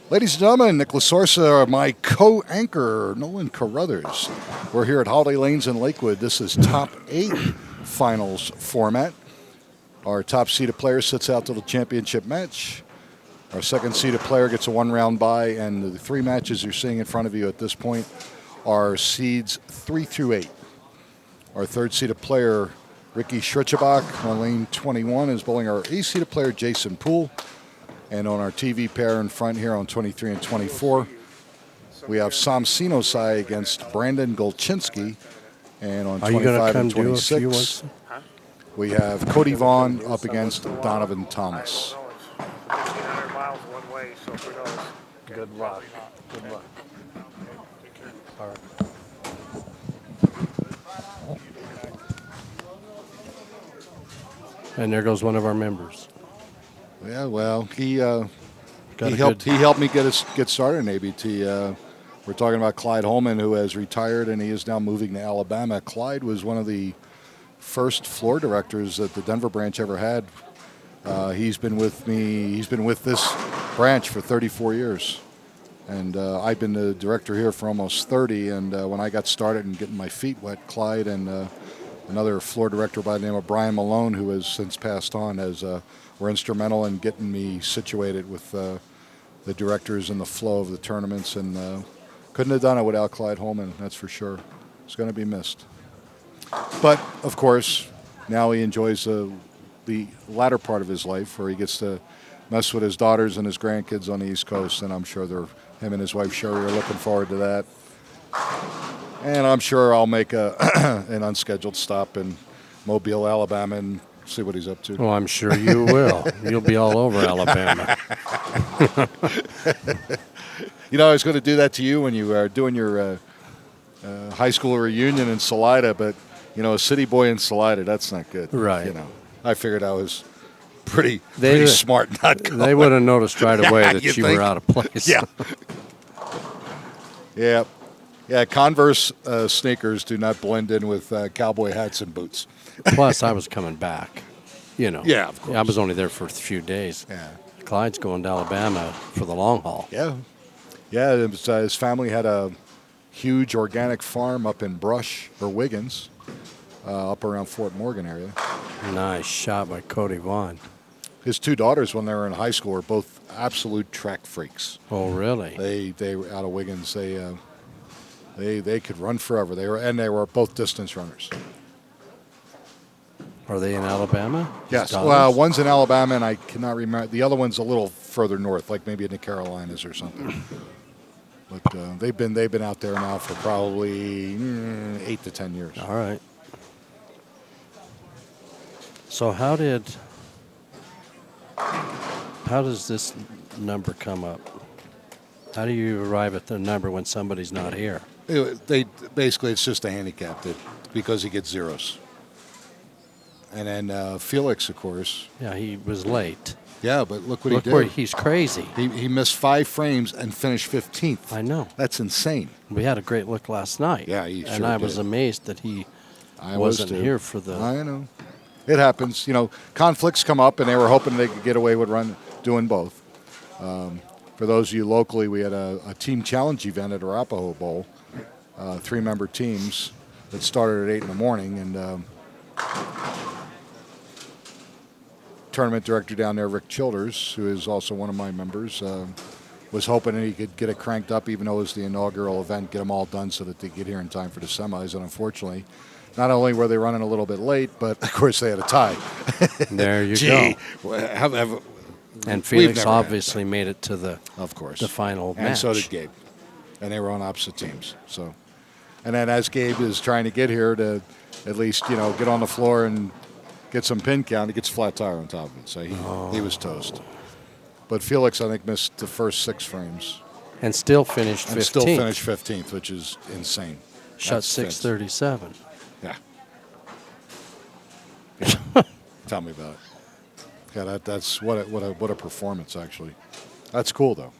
Ladies and gentlemen, Nicholas Sorsa, my co-anchor, Nolan Carruthers. We're here at Holiday Lanes in Lakewood. This is top 8 finals format. Our top seeded player sits out to the championship match. Our second seeded player gets a 1-round bye, and the 3 matches you're seeing in front of you at this point are seeds 3 through 8. Our third seeded player, Ricky Schritzebach, on lane 21, is bowling our 8th seeded player, Jason Poole. And on our TV pair in front here on 23 and 24, we have Sam Sinosai against Brandon Golchinski. And on 25 and 26, we have Cody Vaughn up against Donovan Thomas. 1,500 miles one way, so who knows? Good luck. Good luck. All right. And there goes one of our members. Yeah, well, he helped me get started in ABT. We're talking about Clyde Holman, who has retired and he is now moving to Alabama. Clyde was one of the first floor directors that the Denver branch ever had. He's been with me. He's been with this branch for 34 years, and I've been the director here for almost 30. And when I got started and getting my feet wet, Clyde and another floor director by the name of Brian Malone, who has since passed on, were instrumental in getting me situated with the directors and the flow of the tournaments, and couldn't have done it without Clyde Holman, that's for sure. It's going to be missed. But, of course, now he enjoys the latter part of his life where he gets to mess with his daughters and his grandkids on the East Coast, and I'm sure him and his wife Sherry are looking forward to that. And I'm sure I'll make an unscheduled stop in Mobile, Alabama, and see what he's up to. Oh, I'm sure you will. You'll be all over Alabama. You know, I was going to do that to you when you were doing your high school reunion in Salida, but, you know, a city boy in Salida, that's not good. Right. You know, I figured I was pretty smart not going. They would have noticed right away that you think? were out of place. Yeah. Yeah, Converse sneakers do not blend in with cowboy hats and boots. Plus, I was coming back, you know. Yeah, of course. I was only there for a few days. Yeah. Clyde's going to Alabama for the long haul. Yeah. Yeah, it was, his family had a huge organic farm up in Brush, or Wiggins, up around Fort Morgan area. Nice shot by Cody Vaughn. His 2 daughters, when they were in high school, were both absolute track freaks. Oh, really? They were out of Wiggins. They could run forever. They were both distance runners. Are they in Alabama? Yes. Well, one's in Alabama, and I cannot remember. The other one's a little further north, like maybe in the Carolinas or something. But they've been out there now for probably 8 to 10 years. All right. So how does this number come up? How do you arrive at the number when somebody's not here? Basically, it's just a handicap because he gets zeros. And then Felix, of course. Yeah, he was late. Yeah, but look what he did. Where he's crazy. He missed 5 frames and finished 15th. I know. That's insane. We had a great look last night. Yeah, he sure And I was did. amazed that he I wasn't was too. here for the... I know. It happens. You know, conflicts come up, and they were hoping they could get away with doing both. For those of you locally, we had a team challenge event at Arapahoe Bowl, 3-member teams that started at 8 in the morning, and tournament director down there, Rick Childers, who is also one of my members, was hoping that he could get it cranked up, even though it was the inaugural event, get them all done so that they get here in time for the semis. And unfortunately, not only were they running a little bit late, but of course they had a tie. There you go. And Felix obviously made it to the final match. And so did Gabe. And they were on opposite teams. So, and then as Gabe is trying to get here to at least, get on the floor and get some pin count, he gets a flat tire on top of it. So he was toast. But Felix, I think, missed the first 6 frames. And still finished 15th. And still finished 15th, which is insane. Shot 637. Yeah. Tell me about it. Yeah, that's what a performance, actually. That's cool, though.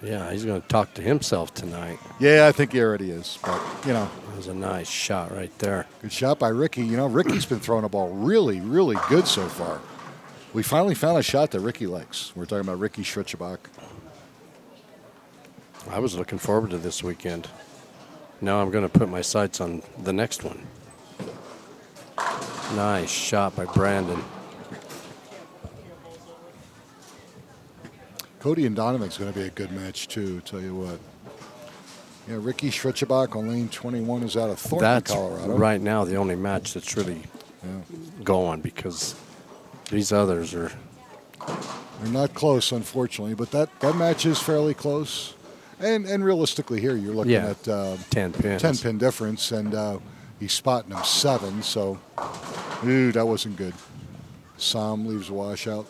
Yeah, he's going to talk to himself tonight. Yeah, I think he already is. But, That was a nice shot right there. Good shot by Ricky. Ricky's been throwing the ball really, really good so far. We finally found a shot that Ricky likes. We're talking about Ricky Schritzebach. I was looking forward to this weekend. Now I'm going to put my sights on the next one. Nice shot by Brandon. Cody and Donovan's going to be a good match, too, tell you what. Yeah, Ricky Schritzebach on lane 21 is out of Thornton, That's Colorado. Right now the only match that's really going, because these others are... They're not close, unfortunately, but that match is fairly close. And realistically here, you're looking at 10 pins. 10-pin difference, and he's spotting him 7, so, ooh, that wasn't good. Sam leaves a washout.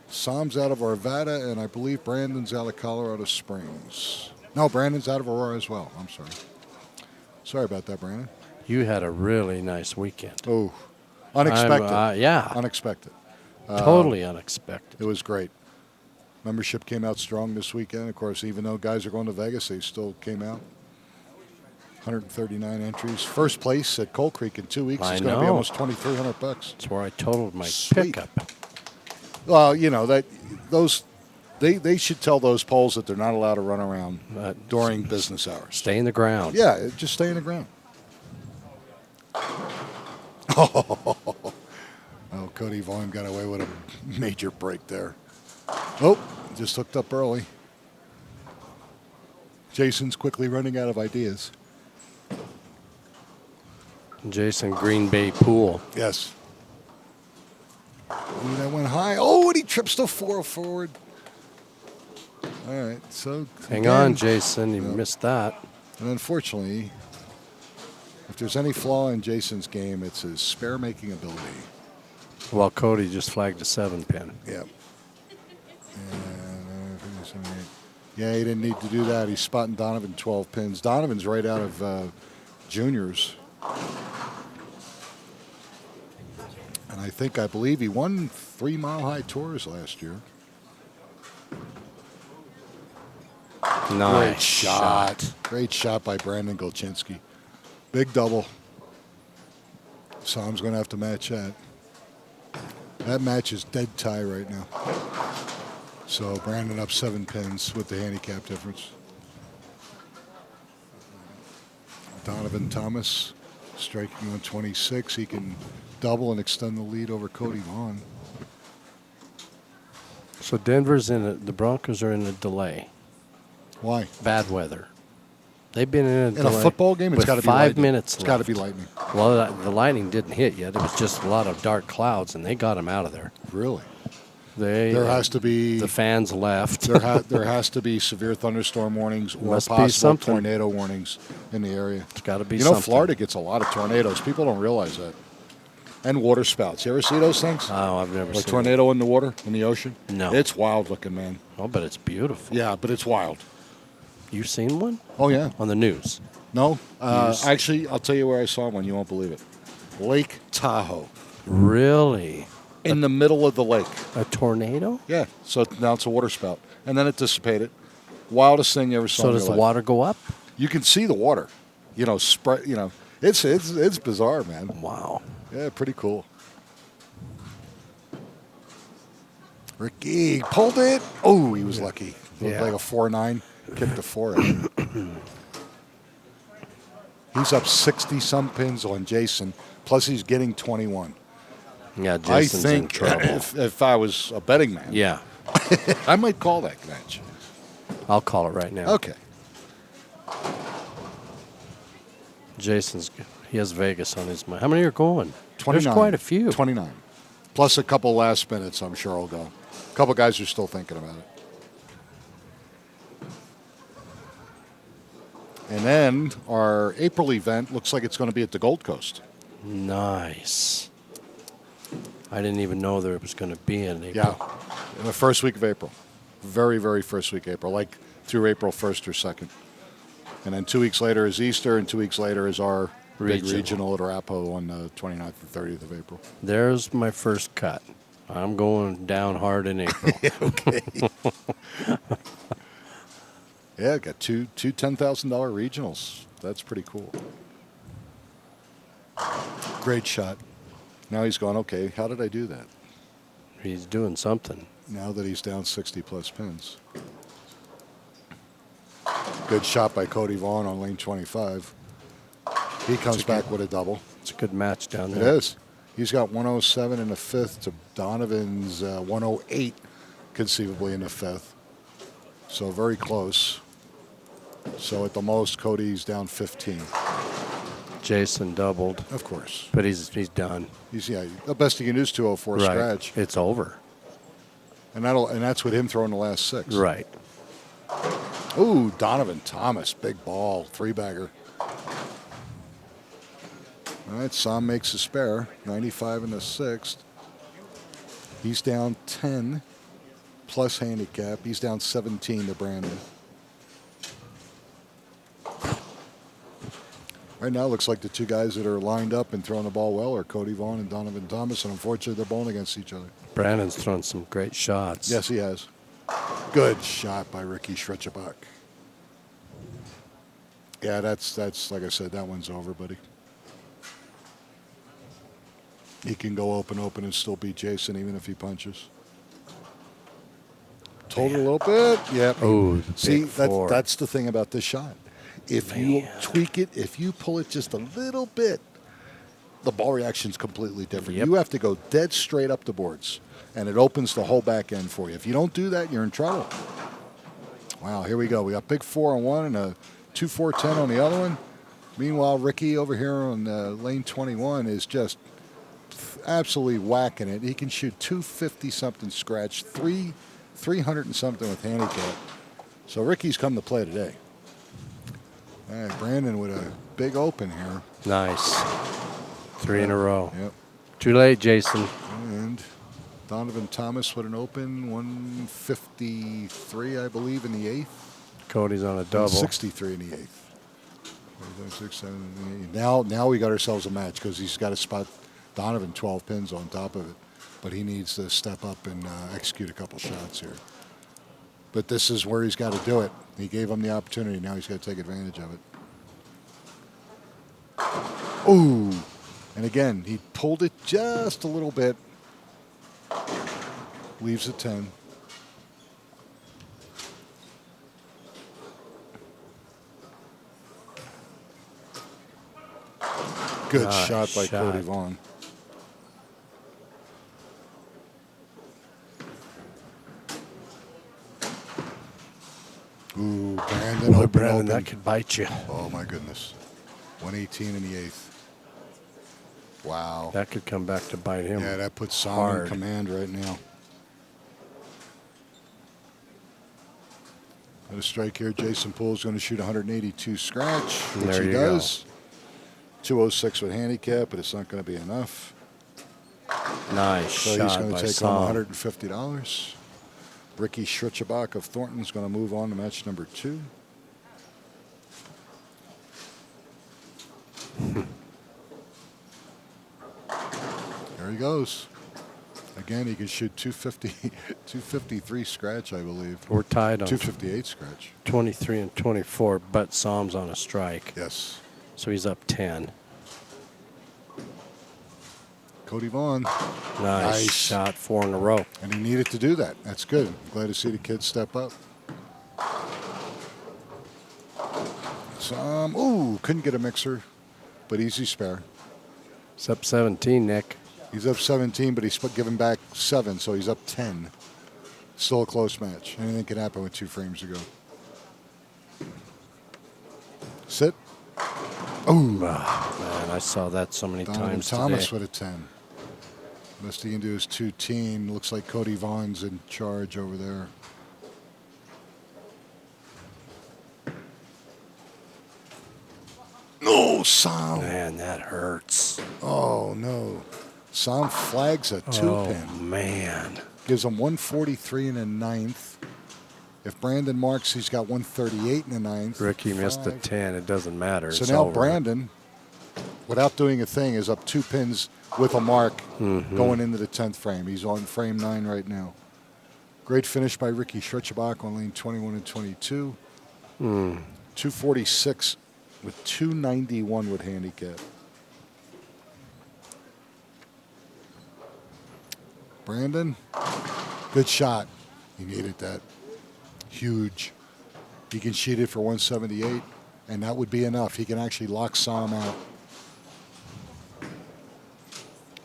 Sam's out of Arvada, and I believe Brandon's out of Colorado Springs. No, Brandon's out of Aurora as well. I'm sorry. Sorry about that, Brandon. You had a really nice weekend. Oh, unexpected. Yeah. Unexpected. Totally unexpected. It was great. Membership came out strong this weekend. Of course, even though guys are going to Vegas, they still came out. 139 entries. First place at Coal Creek in 2 weeks. It's going to be almost $2,300. That's where I totaled my pickup. Well, you know, they should tell those poles that they're not allowed to run around during business hours. Stay in the ground. Yeah, just stay in the ground. Oh, Cody Vaughn got away with a major break there. Oh, just hooked up early. Jason's quickly running out of ideas. Jason Green Bay Pool. Yes. Ooh, that went high. Oh, and he trips the 4 forward. All right, so hang on, Jason. You missed that. And unfortunately, if there's any flaw in Jason's game, it's his spare-making ability. Well, Cody just flagged a 7-pin. Yep. Yeah, he didn't need to do that. He's spotting Donovan 12 pins. Donovan's right out of juniors. And I believe he won 3 Mile High Tours last year. Nice Great shot. Great shot by Brandon Golchinski. Big double. Sam's going to have to match that. That match is dead tie right now. So Brandon up 7 pins with the handicap difference. Donovan Thomas striking on 26. He can double and extend the lead over Cody Vaughn. So Denver's the Broncos are in a delay. Why? Bad weather. They've been in a delay. In a football game, it's got to be 5 minutes It's got to be lightning. Well, the lightning didn't hit yet. It was just a lot of dark clouds, and they got them out of there. Really? There has to be... The fans left. there has to be severe thunderstorm warnings or possible tornado warnings in the area. It's got to be something. Florida gets a lot of tornadoes. People don't realize that. And water spouts. You ever see those things? Oh, I've never seen a tornado in the water, in the ocean? No. It's wild looking, man. Oh, but it's beautiful. Yeah, but it's wild. You seen one? Oh, yeah. On the news? No. Actually, I'll tell you where I saw one. You won't believe it. Lake Tahoe. Really? In the middle of the lake. A tornado? Yeah. So now it's a water spout. And then it dissipated. Wildest thing you ever saw. So does the water go up? You can see the water. Spread. It's bizarre, man. Wow. Yeah, pretty cool. Ricky pulled it. Oh, he was lucky. Looked like a 4-9. Kicked a 4. He's up 60-some pins on Jason. Plus, he's getting 21. Yeah, Jason's in trouble. If I was a betting man, yeah, I might call that match. I'll call it right now. Okay. He has Vegas on his mind. How many are going? 29. There's quite a few. 29. Plus a couple last minutes, I'm sure will go. A couple guys are still thinking about it. And then our April event looks like it's going to be at the Gold Coast. Nice. I didn't even know there was going to be an April. Yeah, in the first week of April. Very, very first week of April, like through April 1st or 2nd. And then 2 weeks later is Easter, and 2 weeks later is our big regional at Arapahoe on the 29th and 30th of April. There's my first cut. I'm going down hard in April. Okay. Yeah, got two $10,000 regionals. That's pretty cool. Great shot. Now he's gone, okay, how did I do that? He's doing something. Now that he's down 60-plus pins. Good shot by Cody Vaughn on lane 25. He comes back with a double. It's a good match down there. It is. He's got 107 in the fifth to Donovan's 108 conceivably in the fifth. So very close. So at the most, Cody's down 15. Jason doubled. Of course. But he's done. The best he can do is 204 right. scratch. It's over. And that's with him throwing the last 6. Right. Ooh, Donovan Thomas, big ball, 3-bagger. All right, Sam makes a spare, 95 in the 6th. He's down 10 plus handicap. He's down 17 to Brandon. Right now, it looks like the two guys that are lined up and throwing the ball well are Cody Vaughn and Donovan Thomas, and unfortunately, they're bowling against each other. Brandon's thrown some great shots. Yes, he has. Good shot by Ricky Schrechabach. Yeah, that's like I said, that one's over, buddy. He can go open and still beat Jason even if he punches. Total a little bit. Yep. Oh, see, that's the thing about this shot. If you tweak it, if you pull it just a little bit, the ball reaction's completely different. Yep. You have to go dead straight up the boards, and it opens the whole back end for you. If you don't do that, you're in trouble. Wow, here we go. We got big 4 on one and a 2-4-10 on the other one. Meanwhile, Ricky over here on lane 21 is just absolutely whacking it. He can shoot 250-something scratch, 300 and something with handicap. So Ricky's come to play today. All right, Brandon with a big open here. Nice. 3 in a row. Yep. Too late, Jason. And Donovan Thomas with an open, 153, I believe, in the 8th. Cody's on a double. 63 in the 8th. 6, 7, 8. Now we got ourselves a match because he's got to spot Donovan 12 pins on top of it. But he needs to step up and execute a couple shots here. But this is where he's got to do it. He gave him the opportunity. Now he's got to take advantage of it. Ooh. And again, he pulled it just a little bit. Leaves it 10. Good shot by Cody Vaughn. Ooh, Brandon. Boy, Brandon, that could bite you. Oh, my goodness. 118 in the 8th. Wow. That could come back to bite him. Yeah, that puts Sam in command right now. Got a strike here. Jason Poole's going to shoot 182 scratch, which he does. 206 with handicap, but it's not going to be enough. Nice so shot he's going to take Sam. home $150. Ricky Schrechabach of Thornton's going to move on to match number 2. There he goes. Again, he can shoot 253 scratch, I believe. We're tied on 258 scratch. 23 and 24, but Sam's on a strike. Yes. So he's up 10. Cody Vaughn. Nice shot, 4 in a row. And he needed to do that. That's good. I'm glad to see the kids step up. Ooh, couldn't get a mixer, but easy spare. He's up 17, Nick. He's up 17, but he's giving back 7, so he's up 10. Still a close match. Anything can happen with 2 frames to go. Sit. Ooh. Man, I saw that so many times Thomas today. with a 10. Best he can do is 2-team. Looks like Cody Vaughn's in charge over there. No, Sam. Man, that hurts. Oh, no. Sam flags a 2-pin. Oh, man. Gives him 143 in the 9th. If Brandon marks, he's got 138 in the 9th. Ricky missed a 10. It doesn't matter. So it's now over. Brandon, without doing a thing, is up 2 pins with a mark going into the 10th frame. He's on frame 9 right now. Great finish by Ricky Schrechabach on lane 21 and 22. 246 with 291 with handicap. Brandon, good shot. He needed that. Huge. He can sheet it for 178, and that would be enough. He can actually lock Sam out.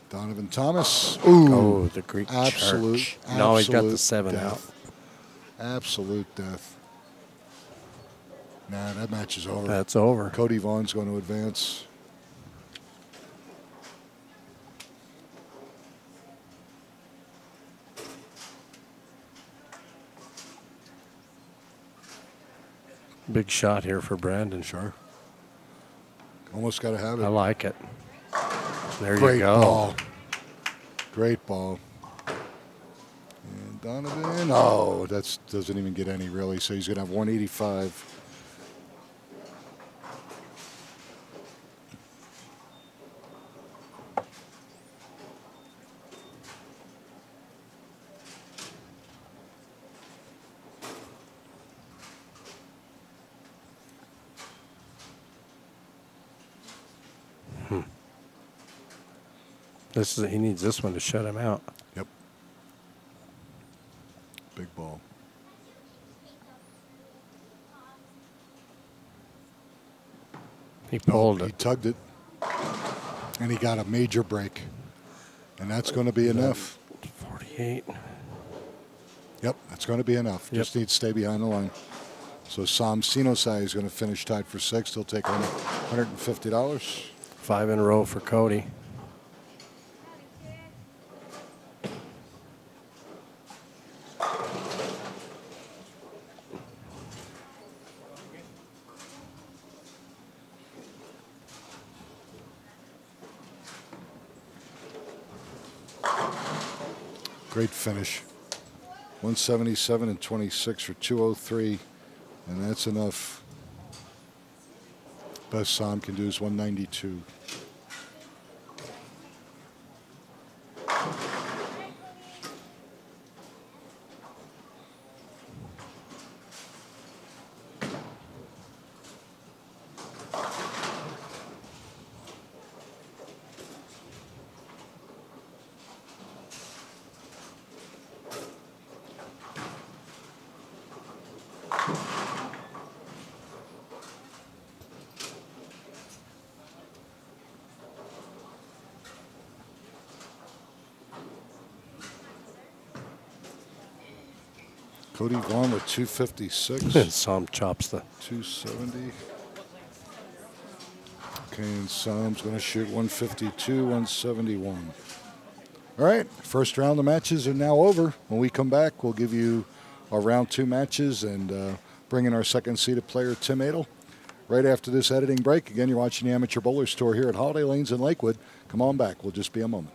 Donovan Thomas. Ooh. Oh, the Greek absolute, church. No, he's got the 7 death. out. Absolute death. Nah, that match is over. That's over. Cody Vaughn's going to advance. Big shot here for Brandon. Sure. Almost got to have it. I like it. There Great you go. ball. Great ball. And Donovan. Oh, that doesn't even get any, really. So he's going to have 185. He needs this one to shut him out. Yep. Big ball. He pulled He it. tugged it. And he got a major break. And that's going to be enough. 48. Yep, that's going to be enough. Yep. Just need to stay behind the line. So Sam Sinosai is going to finish tied for 6th. He'll take $150. 5 in a row for Cody. Great finish. 177 and 26 for 203, and that's enough. Best Sam can do is 192. Cody Vaughn with 256. Sam chops the 270. Okay, and Sam's going to shoot 152, 171. All right, first round of matches are now over. When we come back, we'll give you our round 2 matches and bring in our second seeded player, Tim Adel. Right after this editing break, again, you're watching the Amateur Bowlers Tour here at Holiday Lanes in Lakewood. Come on back. We'll just be a moment.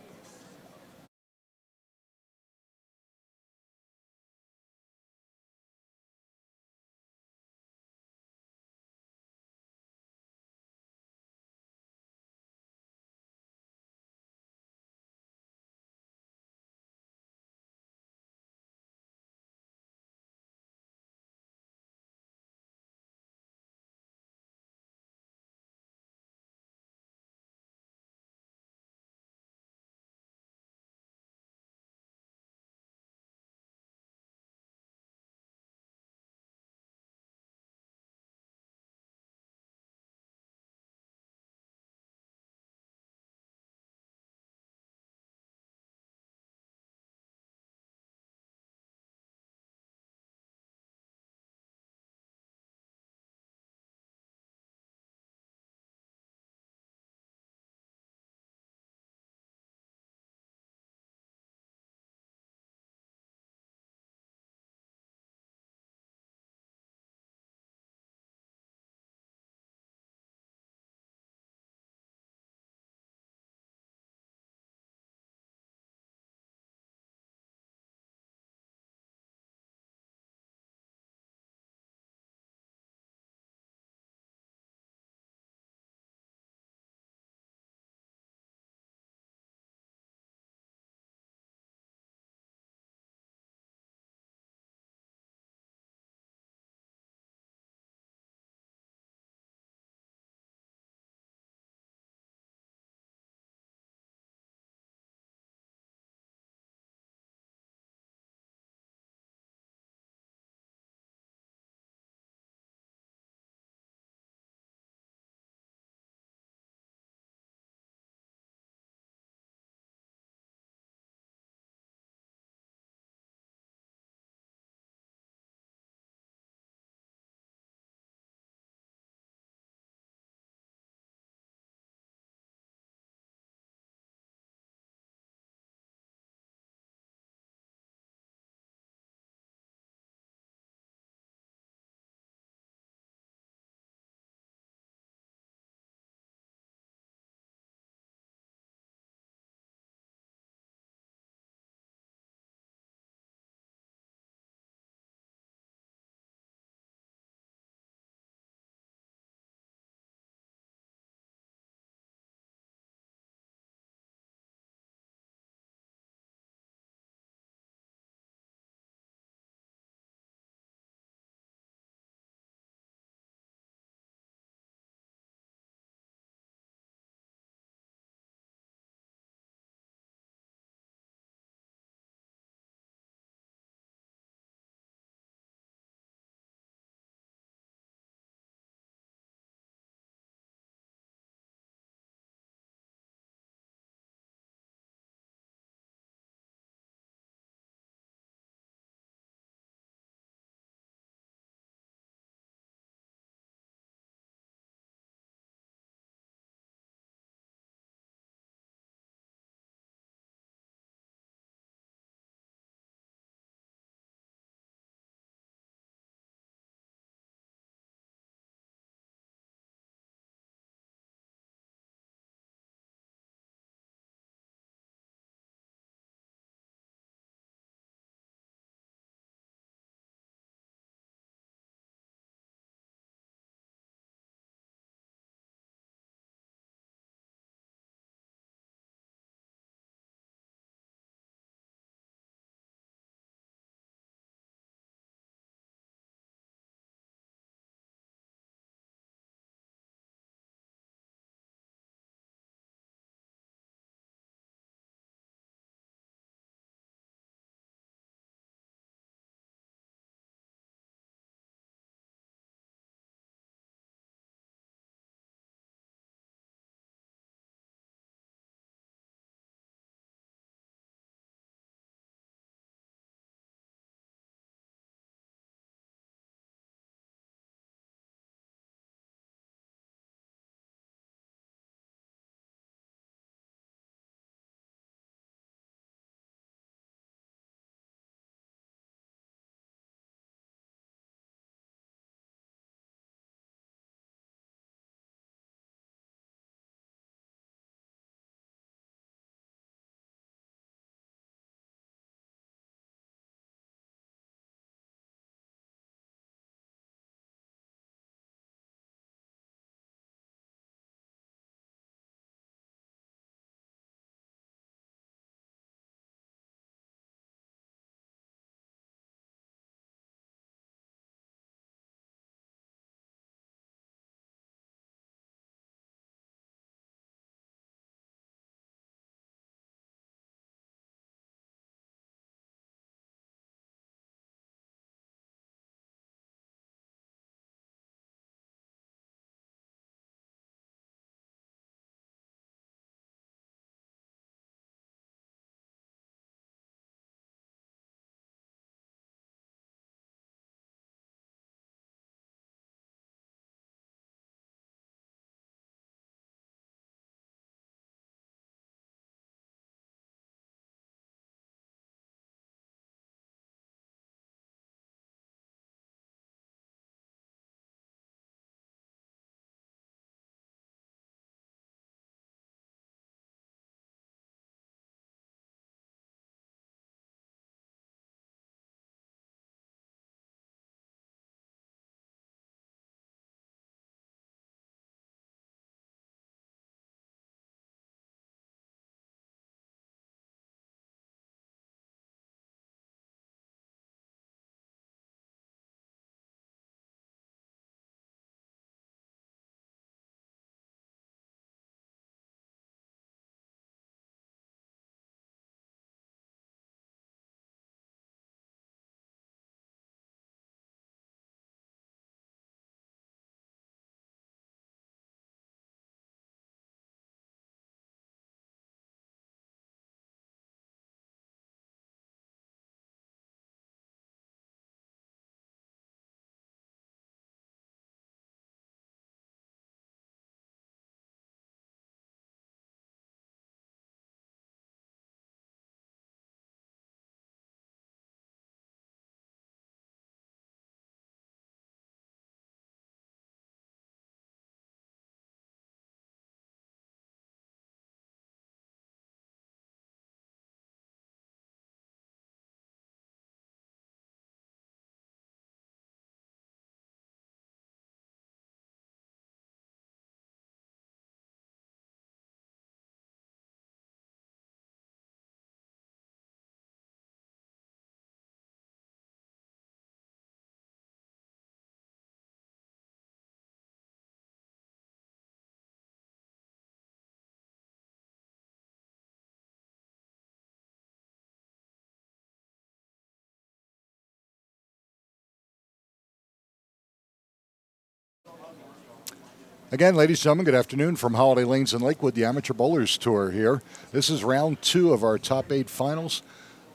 Again, ladies and gentlemen, good afternoon from Holiday Lanes in Lakewood, the Amateur Bowlers Tour here. This is round 2 of our top 8 finals.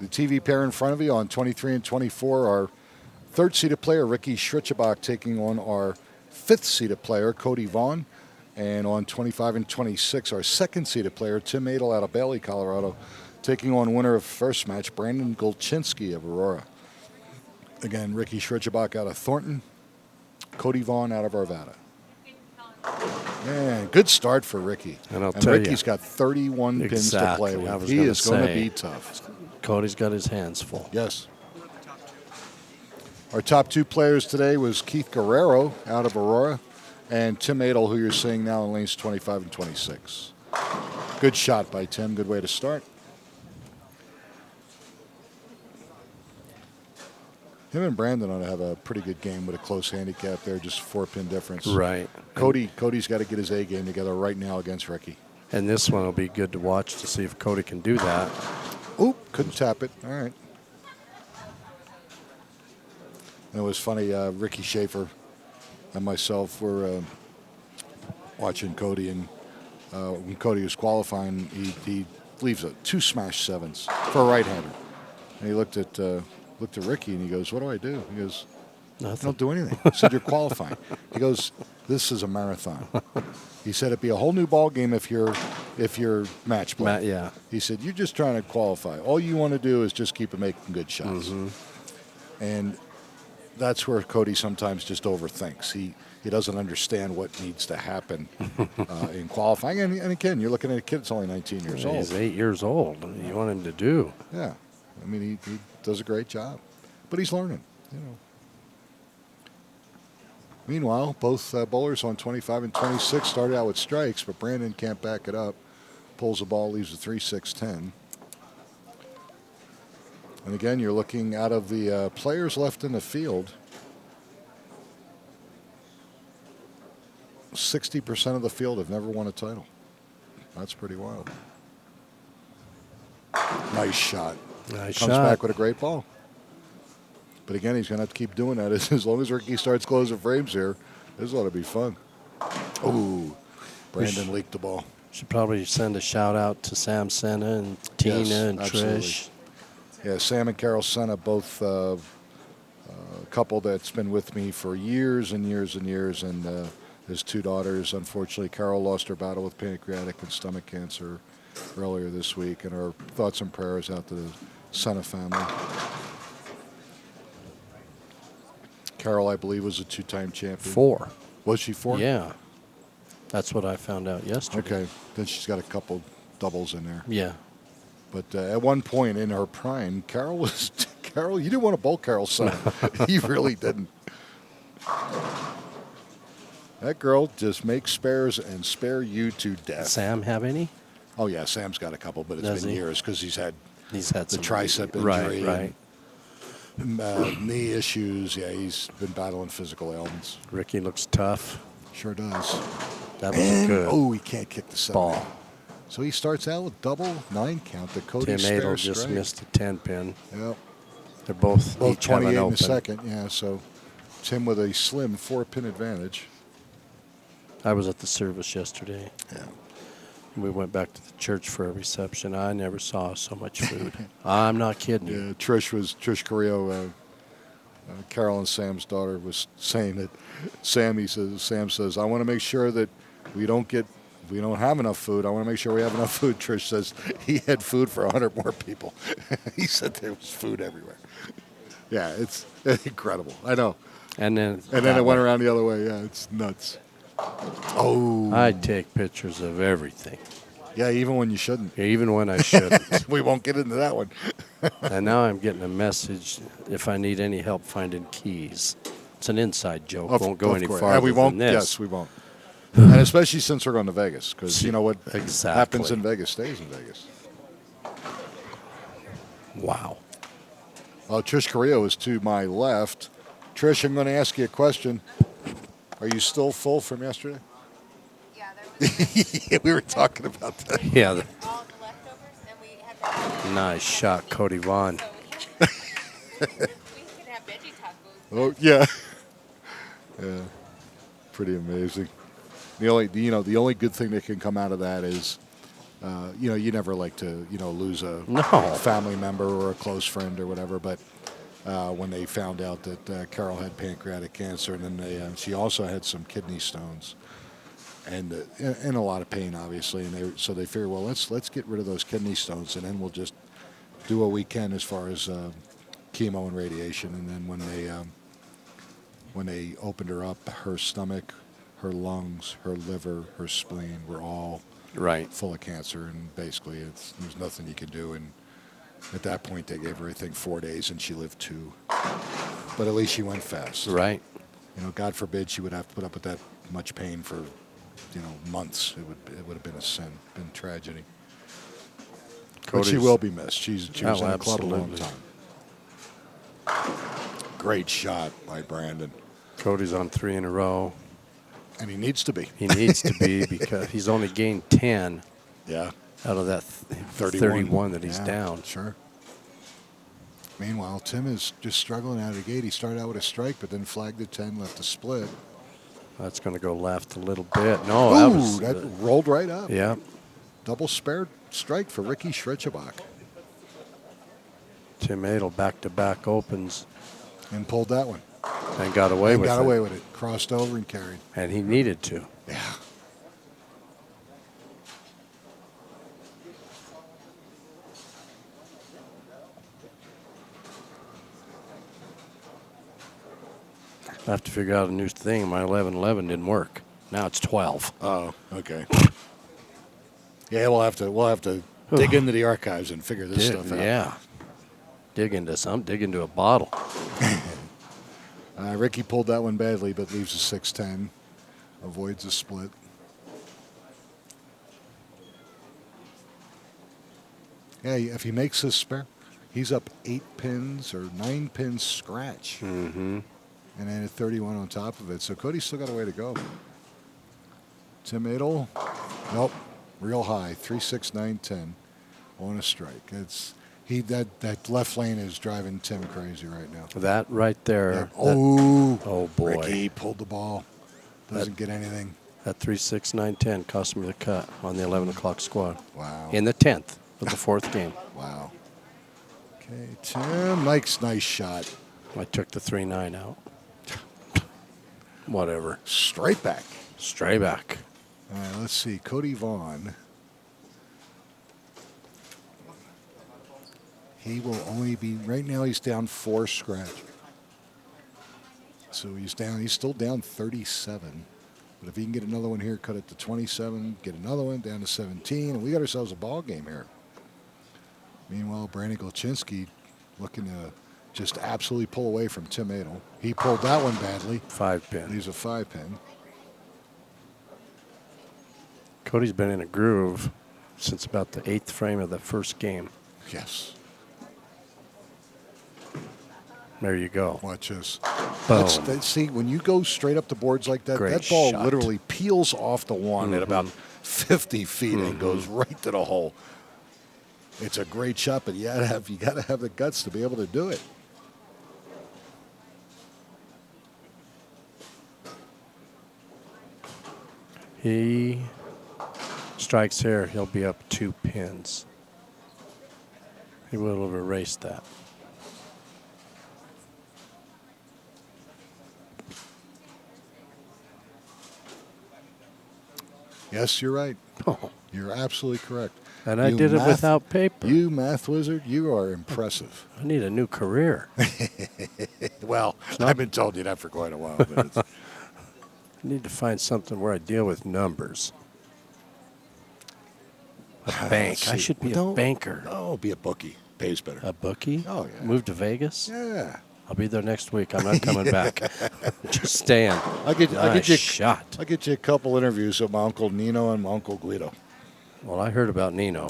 The TV pair in front of you on 23 and 24, our third-seeded player, Ricky Schritzebach, taking on our fifth-seeded player, Cody Vaughn. And on 25 and 26, our second-seeded player, Tim Adel out of Bailey, Colorado, taking on winner of first match, Brandon Golchinski of Aurora. Again, Ricky Schritzebach out of Thornton, Cody Vaughn out of Arvada. Man, good start for Ricky. And tell Ricky's got 31 pins to play with. He is going to be tough. Cody's got his hands full. Yes. Our top 2 players today was Keith Guerrero out of Aurora and Tim Adel, who you're seeing now in lanes 25 and 26. Good shot by Tim. Good way to start. Him and Brandon ought to have a pretty good game with a close handicap there, just 4-pin difference. Right. Cody's got to get his A game together right now against Ricky. And this one will be good to watch to see if Cody can do that. Oop, couldn't tap it. All right. And it was funny, Ricky Schaefer and myself were watching Cody, and when Cody was qualifying, he leaves 2 smash 7s for a right-hander. And he looked at Ricky and he goes, "What do I do?" He goes, Nothing. "Don't do anything." I said, "You're qualifying." He goes, "This is a marathon." He said, "It'd be a whole new ball game if you're match play." Yeah. He said, "You're just trying to qualify. All you want to do is just keep making good shots." Mm-hmm. And that's where Cody sometimes just overthinks. He doesn't understand what needs to happen in qualifying. And again, you're looking at a kid that's only 19 years old. He's 8 years old. What do you want him to do? Yeah. I mean, he does a great job. But he's learning, Meanwhile, both bowlers on 25 and 26 started out with strikes, but Brandon can't back it up. Pulls the ball, leaves a 3-6-10. And again, you're looking out of the players left in the field. 60% of the field have never won a title. That's pretty wild. Nice shot. Nice Comes shot. back with a great ball. But again, he's going to have to keep doing that. As long as Ricky starts closing frames here, this ought to be fun. Ooh, Brandon leaked the ball. Should probably send a shout out to Sam Senna and Tina and absolutely. Trish. Yeah, Sam and Carol Senna, both a couple that's been with me for years and years and years, and his 2 daughters. Unfortunately, Carol lost her battle with pancreatic and stomach cancer earlier this week, and our thoughts and prayers out to the Senna family. Carol, I believe, was a 2-time champion. 4. Was she 4? Yeah. That's what I found out yesterday. Okay. Then she's got a couple doubles in there. Yeah. But at one point in her prime, Carol, you didn't want to bowl Carol's son. You really didn't. That girl just makes spares and spare you to death. Sam have any? Oh, yeah, Sam's got a couple, but it's been years because he's had the some tricep injury. Right. Knee issues. Yeah, he's been battling physical ailments. Ricky looks tough. Sure does. That was good. Oh, he can't kick the 7. Ball. So he starts out with double 9 count. The Cody Tim Adel strike. just missed a 10-pin. Yep. They're both each 28 have an in open. the second. Yeah, so Tim with a slim 4-pin advantage. I was at the service yesterday. Yeah. We went back to the church for a reception. I never saw so much food. I'm not kidding you. Yeah, Trish Carrillo, Carol and Sam's daughter, was saying that Sam says, "I want to make sure that we don't have enough food. I want to make sure we have enough food." Trish says he had food for 100 more people. He said there was food everywhere. Yeah, it's incredible. I know. And then it went around the other way. Yeah, it's nuts. Oh. I take pictures of everything. Yeah, even when you shouldn't. Even when I shouldn't. We won't get into that one. And now I'm getting a message if I need any help finding keys. It's an inside joke. Won't go any farther we won't. than this. Yes, we won't. And especially since we're going to Vegas, because you know what happens in Vegas stays in Vegas. Wow. Well, Trish Carrillo is to my left. Trish, I'm going to ask you a question. Are you still full from yesterday? Yeah, there was Yeah, we were talking about that. Yeah. all the leftovers, and we had Nice shot, Cody Vaughn. so we can have veggie tacos. Oh, yeah. Yeah. Pretty amazing. The only good thing that can come out of that is, you never like to, lose a family member or a close friend or whatever. But when they found out that Carol had pancreatic cancer, and then she also had some kidney stones, and in a lot of pain, obviously, and they figured, well, let's get rid of those kidney stones, and then we'll just do what we can as far as chemo and radiation. And then when they opened her up, her stomach, her lungs, her liver, her spleen were all full of cancer, and basically there's nothing you can do. And at that point, they gave her, I think, 4 days, and she lived 2. But at least she went fast. Right. God forbid she would have to put up with that much pain for, months. It would have been a sin, been tragedy. But she will be missed. She was in the club a long time. Great shot by Brandon. Cody's on 3 in a row. And he needs to be. He needs to be because he's only gained 10 out of that 31 that he's down. Sure. Meanwhile, Tim is just struggling out of the gate. He started out with a strike, but then flagged at 10, left a split. That's going to go left a little bit. No, that rolled right up. Yeah. Double spared strike for Ricky Schritzebach. Tim Adel back-to-back opens. And pulled that one. And got away with it. Crossed over and carried. And he needed to. Yeah. I have to figure out a new thing. My 11-11 didn't work. Now it's 12. Oh, okay. Yeah, we'll have to dig into the archives and figure this stuff out. Yeah. Dig into a bottle. Ricky pulled that one badly, but leaves a 6-10. Avoids a split. Yeah, if he makes this spare, he's up 8 pins or 9 pins scratch. Mm-hmm. And then at 31 on top of it. So Cody's still got a way to go. Tim Adel, nope, real high, 3-6-9-10 on a strike. That left lane is driving Tim crazy right now. That right there. Yeah. Oh boy. Ricky pulled the ball. Doesn't get anything. That 3-6-9-10 cost me the cut on the 11 o'clock squad. Wow. In the 10th of the 4th game. Wow. Okay, Tim, nice shot. I took the 3-9 out. Whatever. Straight back. All right, let's see. Cody Vaughn. He will only be, right now he's down 4 scratch. So he's still down 37. But if he can get another one here, cut it to 27, get another one down to 17, and we got ourselves a ball game here. Meanwhile, Brandon Golchinski looking to just absolutely pull away from Tim Adel. He pulled that one badly. 5-pin. He's a 5-pin. Cody's been in a groove since about the 8th frame of the first game. Yes. There you go. Watch this. Boom. See, when you go straight up the boards like that, Great that ball shot. literally peels off the one at about 50 feet and goes right to the hole. It's a great shot, but you gotta have the guts to be able to do it. He strikes here, he'll be up 2 pins. He will have erased that. Yes, you're right. Oh. You're absolutely correct. And I did it without paper. You math wizard, you are impressive. I need a new career. Well, I've been told you that for quite a while. But I need to find something where I deal with numbers. A bank. I should be a banker. No, be a bookie. Pays better. A bookie? Oh, yeah. Move to Vegas? Yeah. I'll be there next week. I'm not coming back. Just staying. I'll get you shot. I'll get you a couple interviews of my Uncle Nino and my Uncle Guido. Well, I heard about Nino.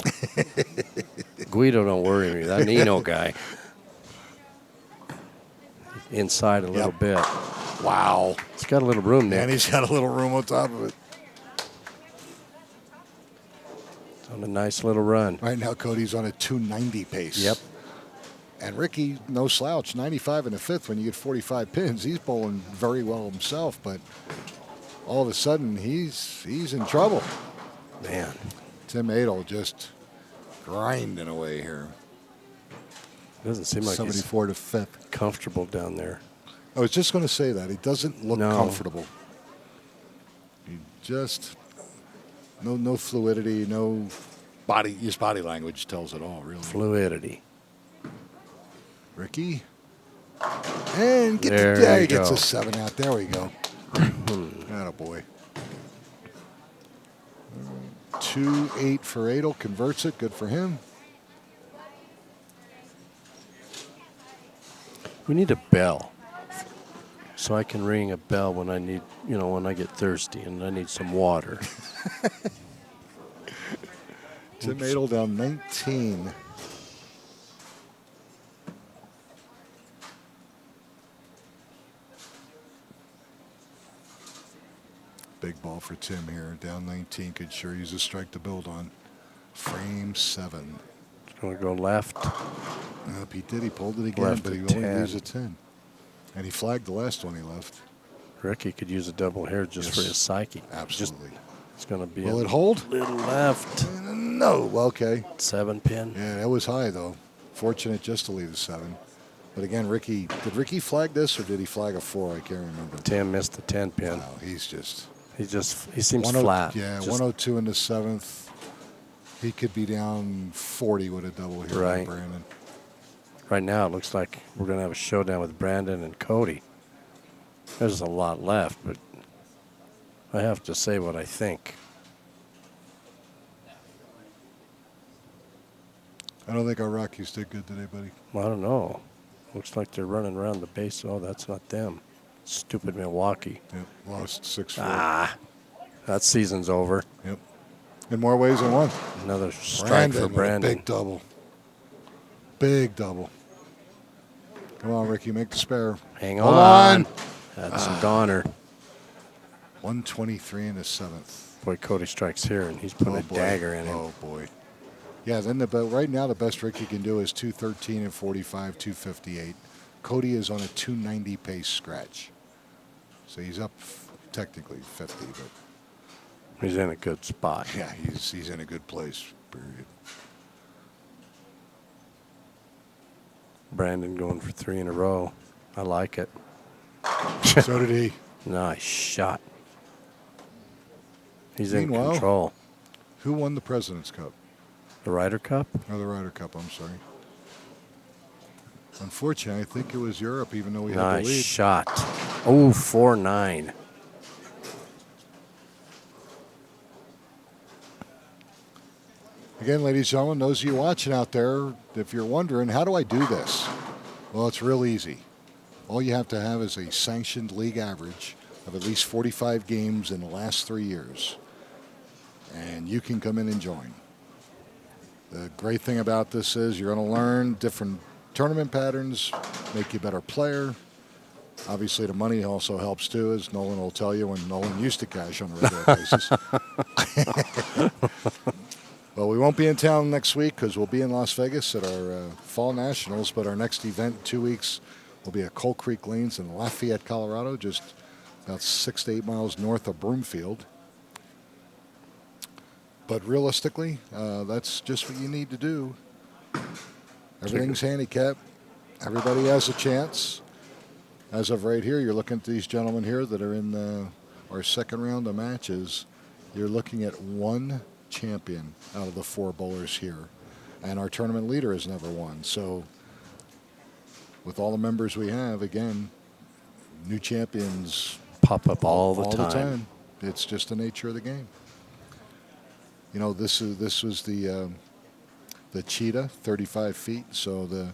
Guido don't worry me. That Nino guy. Inside a little bit. Wow. It's got a little room there. And he's got a little room on top of it. It's on a nice little run. Right now, Cody's on a 290 pace. Yep. And Ricky, no slouch, 95 in the 5th when you get 45 pins. He's bowling very well himself, but all of a sudden he's in trouble. Man, Tim Adel just grinding away here. doesn't seem like he's 74 to 5th. comfortable down there. I was just going to say that. He doesn't look No. comfortable. He just, no fluidity, no body. His body language tells it all, really. Fluidity. Ricky. And There he you gets go. a 7 out. There we go. Attaboy. 2-8 for Adel. Converts it. Good for him. We need a bell, so I can ring a bell when I need, when I get thirsty and I need some water. Tim Adel down 19. Big ball for Tim here. Down 19. Could sure use a strike to build on. Frame 7. Going to go left. Nope, he did. He pulled it again, Left but he at only 10. used a 10. And he flagged the last one he left. Ricky could use a double here just Yes. for his psyche. Absolutely. It's going to be Will a it hold? little left. No. Okay. 7 pin. Yeah, that was high, though. Fortunate just to leave a 7. But again, did Ricky flag this or did he flag a 4? I can't remember. Tim missed the 10 pin. Wow, he's just. He seems flat. Yeah, Just- 102 in the 7th. He could be down 40 with a double here, Right. Brandon. Right now, it looks like we're going to have a showdown with Brandon and Cody. There's a lot left, but I have to say what I think. I don't think our Rockies did good today, buddy. I don't know. Looks like they're running around the base. Oh, that's not them. Stupid Milwaukee. Yep, lost 6-4. That season's over. Yep. In more ways than one. Another strike for with a Brandon. Big double. Big double. Come on, Ricky, make the spare. Hang Hold on. on. That's a goner. 123 in the 7th. Boy, Cody strikes here, and he's putting a boy. dagger in him. Oh, boy. Yeah, then right now the best Ricky can do is 213 and 45, 258. Cody is on a 290 pace scratch. So he's up technically 50, but He's in a good spot. yeah, he's in a good place, period. Brandon going for 3 in a row. I like it. So did he. Nice shot. He's in Meanwhile- control. Who won the President's Cup? The Ryder Cup? Or the Ryder Cup, I'm sorry. Unfortunately, I think it was Europe, even though we had the Nice lead. shot. Oh, 4-9. Again, ladies and gentlemen, those of you watching out there, if you're wondering, how do I do this? Well, it's real easy. All you have to have is a sanctioned league average of at least 45 games in the last 3 years. And you can come in and join. The great thing about this is you're going to learn different tournament patterns, make you a better player. Obviously, the money also helps too, as Nolan will tell you when Nolan used to cash on a regular basis. Well, we won't be in town next week because we'll be in Las Vegas at our Fall Nationals, but our next event in 2 weeks will be at Coal Creek Lanes in Lafayette, Colorado, just about 6 to 8 miles north of Broomfield. But realistically, that's just what you need to do. Everything's handicapped. Everybody has a chance. As of right here, you're looking at these gentlemen here that are in our second round of matches. You're looking at one champion out of the 4 bowlers here. And our tournament leader has never won. So with all the members we have, again, new champions Pop up all the time. It's just the nature of the game. You know, this was the cheetah, 35 feet. So the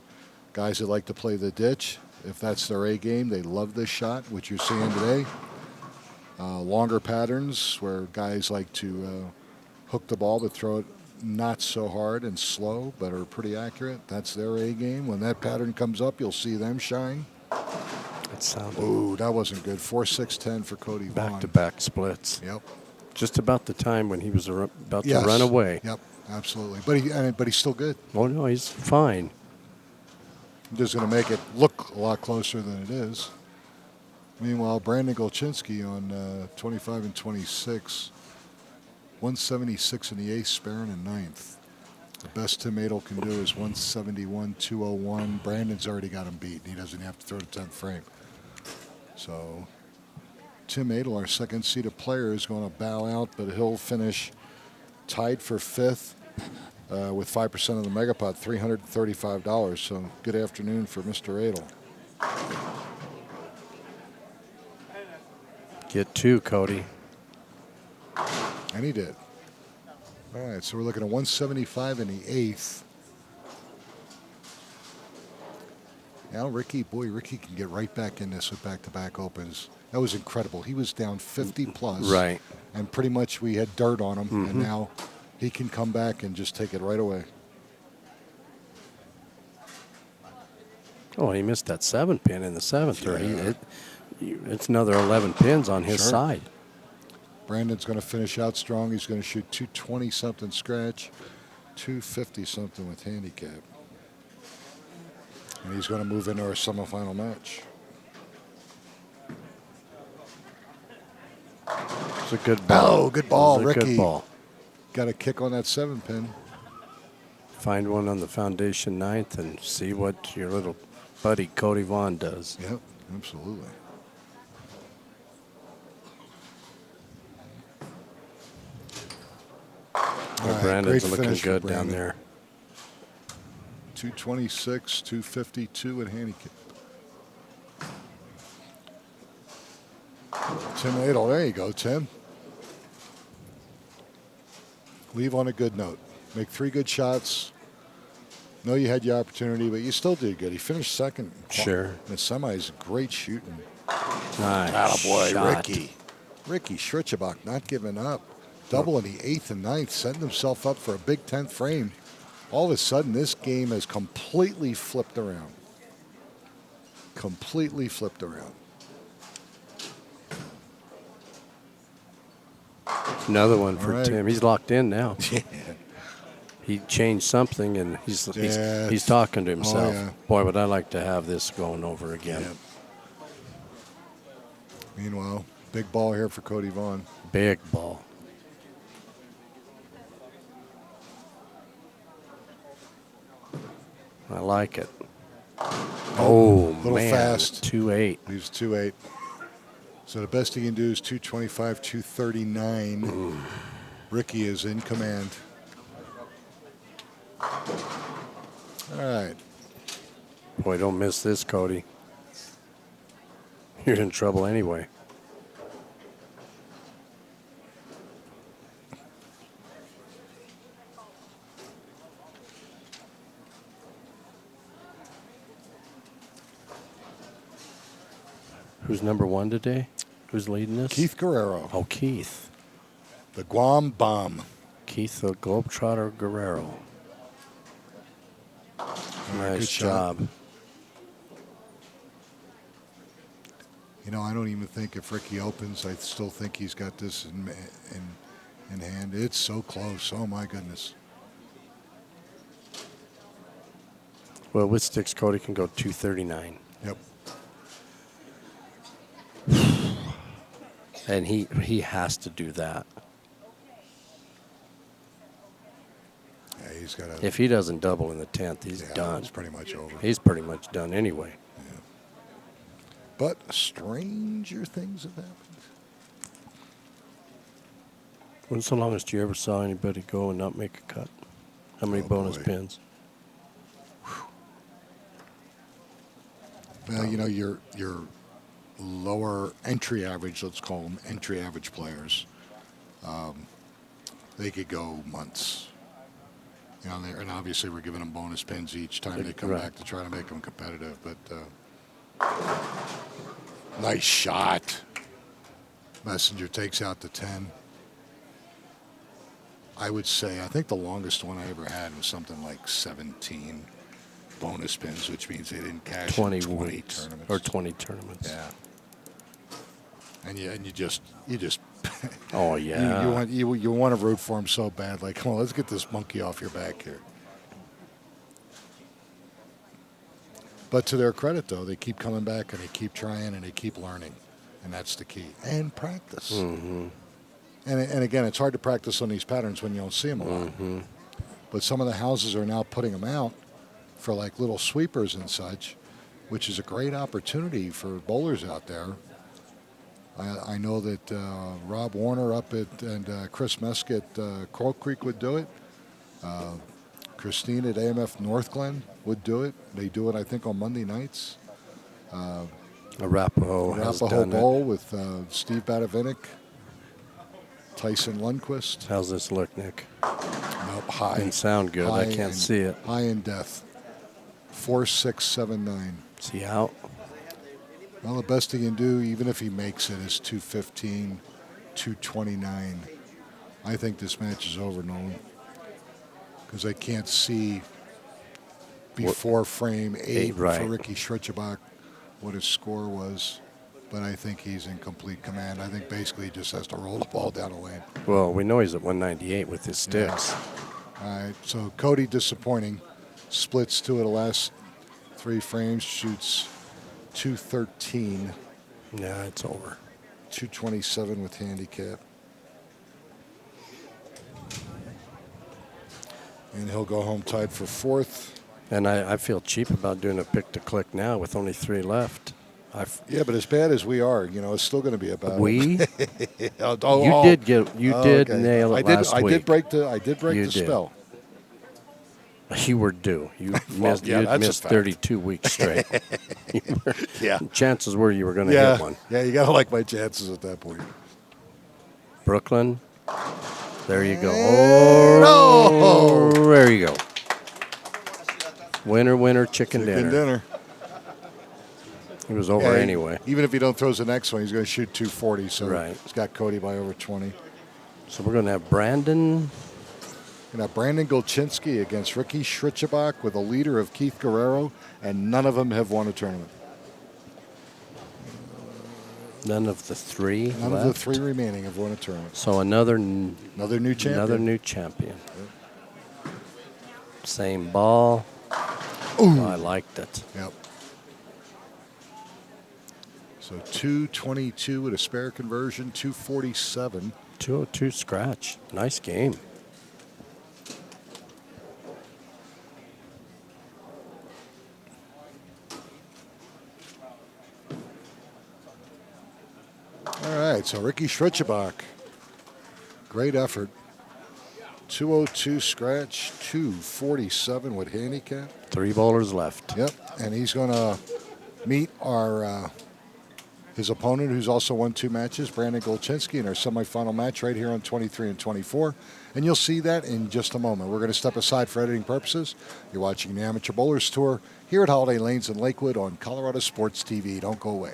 guys that like to play the ditch, if that's their A game, they love this shot, which you're seeing today. Longer patterns where guys like to hook the ball but throw it not so hard and slow, but are pretty accurate. That's their A game. When that pattern comes up, you'll see them shine. It sounded Ooh, that wasn't good. 4-6-10 for Cody Vaughn. back-to-back splits. Yep. Just about the time when he was about Yes. to run away. Yep, absolutely. But he's still good. Oh, no, he's fine. I'm just going to make it look a lot closer than it is. Meanwhile, Brandon Golchinski on 25 and 26, 176 in the eighth, sparing in ninth. The best Tim Adel can do is 171, 201. Brandon's already got him beat. He doesn't have to throw the 10th frame. So Tim Adel, our second seeded player, is going to bow out, but he'll finish tied for fifth with 5% of the megapot, $335. So good afternoon for Mr. Adel. Get 2, Cody. And he did. All right, so we're looking at 175 in the eighth. Now Ricky can get right back in this with back-to-back opens. That was incredible. He was down 50 plus. Right. And pretty much we had dirt on him, and now he can come back and just take it right away. Oh, he missed that 7-pin in the 7th. Yeah. It's another 11 pins on his side. Brandon's going to finish out strong. He's going to shoot 220-something scratch, 250-something with handicap. And he's going to move into our semifinal match. It's a good ball. Oh, good ball, Ricky. Good ball. Got a kick on that 7-pin. Find one on the foundation 9th and see what your little buddy Cody Vaughn does. Yep, absolutely. Well, Brandon's looking good down there. 226, 252 at handicap. Tim Adel, there you go, Tim. Leave on a good note. Make 3 good shots. Know you had your opportunity, but you still did good. He finished second. Sure. In the semis, great shooting. Nice. Attaboy, shot. Ricky Schritzebach not giving up. Double in the 8th and 9th, setting himself up for a big 10th frame. All of a sudden, this game has completely flipped around. Completely flipped around. Another one for Tim. He's locked in now. Yeah. He changed something, and he's talking to himself. Oh, yeah. Boy, would I like to have this going over again. Yeah. Meanwhile, big ball here for Cody Vaughn. Big ball. I like it. Oh, little man. fast. 2-8. Leaves 2-8. So the best he can do is 225, 239. Ricky is in command. All right. Boy, don't miss this, Cody. You're in trouble anyway. Who's number 1 today? Who's leading this? Keith Guerrero. Oh, Keith. The Guam Bomb. Keith the Globetrotter Guerrero. Nice job. You know, I don't even think if Ricky opens, I still think he's got this in hand. It's so close. Oh, my goodness. Well, with sticks, Cody can go 239. Yep. And he has to do that. Yeah, he's got to. If he doesn't double in the 10th, he's done. It's pretty much over. He's pretty much done anyway. Yeah. But stranger things have happened. When's the longest you ever saw anybody go and not make a cut? How many bonus boy. pins? Well, you know, your lower entry average, let's call them entry average players, they could go months. You know, and obviously we're giving them bonus pins each time they come back to try to make them competitive. But nice shot. Messenger takes out the 10. I would say, I think the longest one I ever had was something like 17 bonus pins, which means they didn't cash 20 in 20 weeks tournaments. or 20 tournaments. Yeah. And you just Oh yeah. you want to root for him so bad. Like, come on, let's get this monkey off your back here. But to their credit, though, they keep coming back and they keep trying and they keep learning. And that's the key. And practice. Mm-hmm. And again, it's hard to practice on these patterns when you don't see them a lot. Mm-hmm. But some of the houses are now putting them out for like little sweepers and such, which is a great opportunity for bowlers out there. I know that Rob Warner up at and Chris Mesk at Coral Creek would do it. Christine at AMF North Glen would do it. They do it, I think, on Monday nights. Arapahoe has Arapahoe done Bowl with Steve Badavinik, Tyson Lundquist. How's this look, Nick? Nope, high. Didn't sound good. I can't see it. High in death. 4.679. Is he out? Well, the best he can do, even if he makes it, is 215, 229. I think this match is over, Nolan. Because I can't see before frame 8 right. for Ricky Schritzebach what his score was. But I think he's in complete command. I think basically he just has to roll the ball down the lane. Well, we know he's at 198 with his sticks. Yeah. All right, so Cody disappointing. Splits 2 of the last 3 frames, shoots 213. Yeah, it's over. 227 with handicap. And he'll go home tied for 4th. And I feel cheap about doing a pick-to-click now with only 3 left. Yeah, but as bad as we are, it's still going to be a battle. We? You did nail it last week. I did break the spell. You were due. You Well, missed 32 weeks straight. Yeah. Chances were you were going to hit one. Yeah, you got to like my chances at that point. Brooklyn. There you go. Oh, no! There you go. Winner, chicken dinner. He was over anyway. Even if he don't throws the next one, he's going to shoot 240. So right. He's got Cody by over 20. So we're going to have Brandon. Brandon Golchinski against Ricky Schritzebach with a leader of Keith Guerrero, and none of them have won a tournament. None of the 3 None left. of the 3 remaining have won a tournament. So another new champion. Another new champion. Yep. Same ball. Ooh. I liked it. Yep. So 222 with a spare conversion, 247. 202 scratch. Nice game. All right, so Ricky Schritzebach, great effort. 202 scratch, 247 with handicap. 3 bowlers left. Yep, and he's going to meet his opponent, who's also won 2 matches, Brandon Golchinski, in our semifinal match right here on 23 and 24. And you'll see that in just a moment. We're going to step aside for editing purposes. You're watching the Amateur Bowlers Tour here at Holiday Lanes in Lakewood on Colorado Sports TV. Don't go away.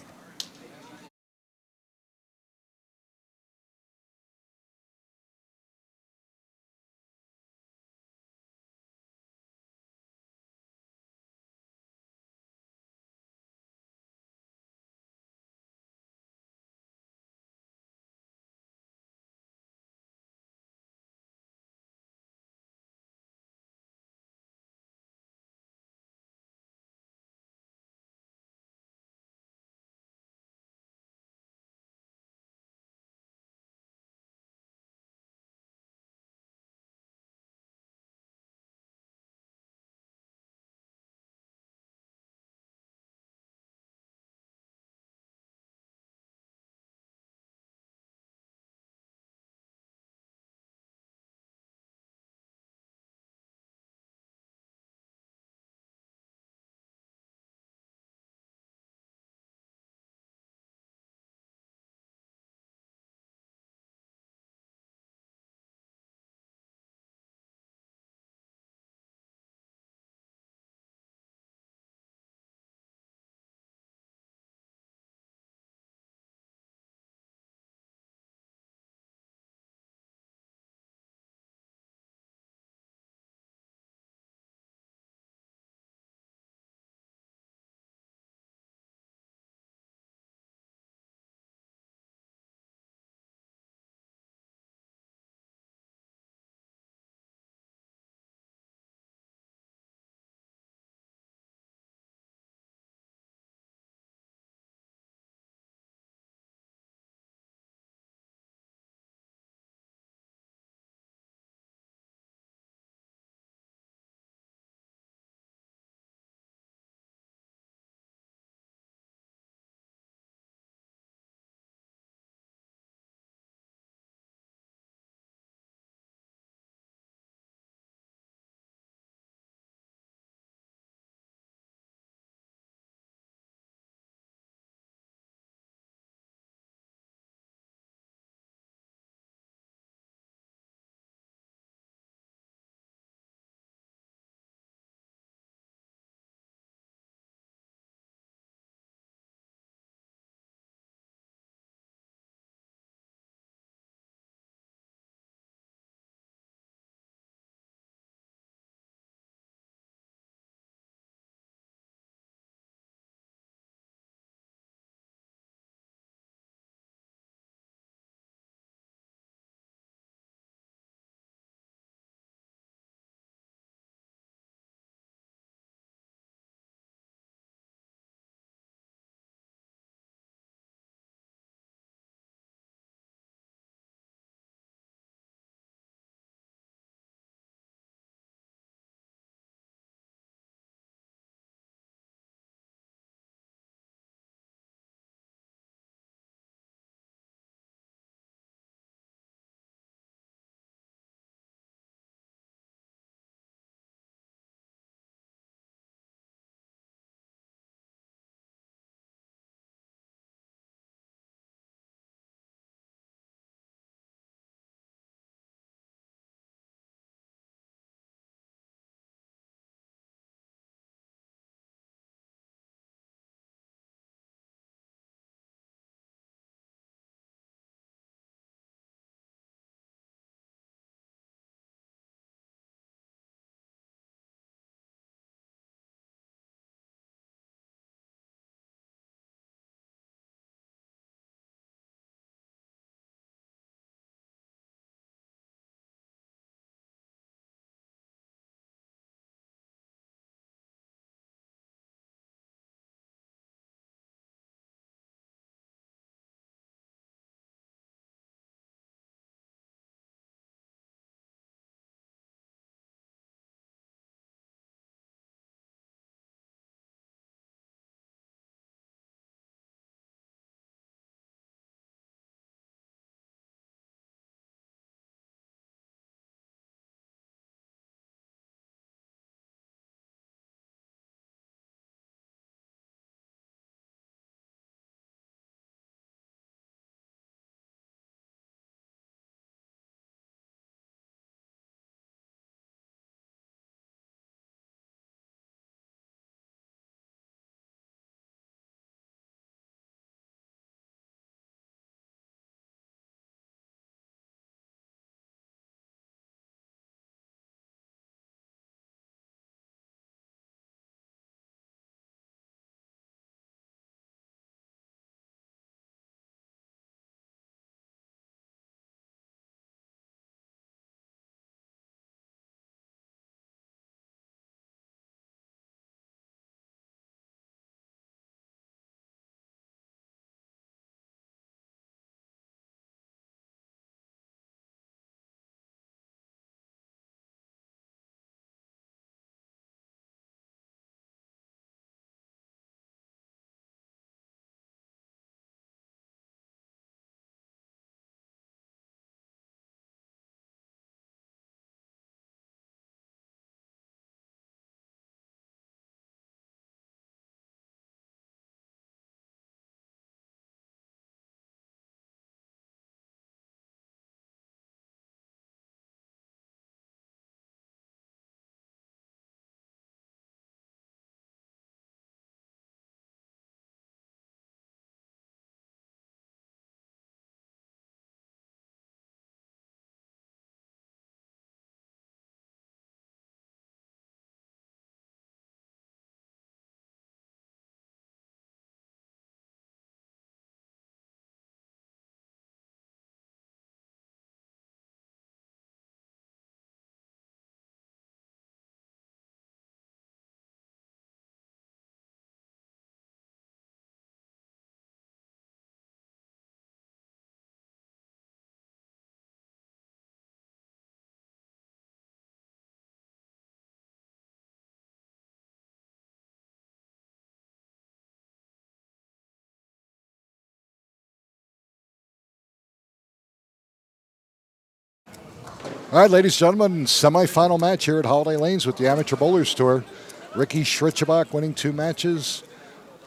All right, ladies and gentlemen, semifinal match here at Holiday Lanes with the Amateur Bowlers Tour. Ricky Schritzebach winning 2 matches.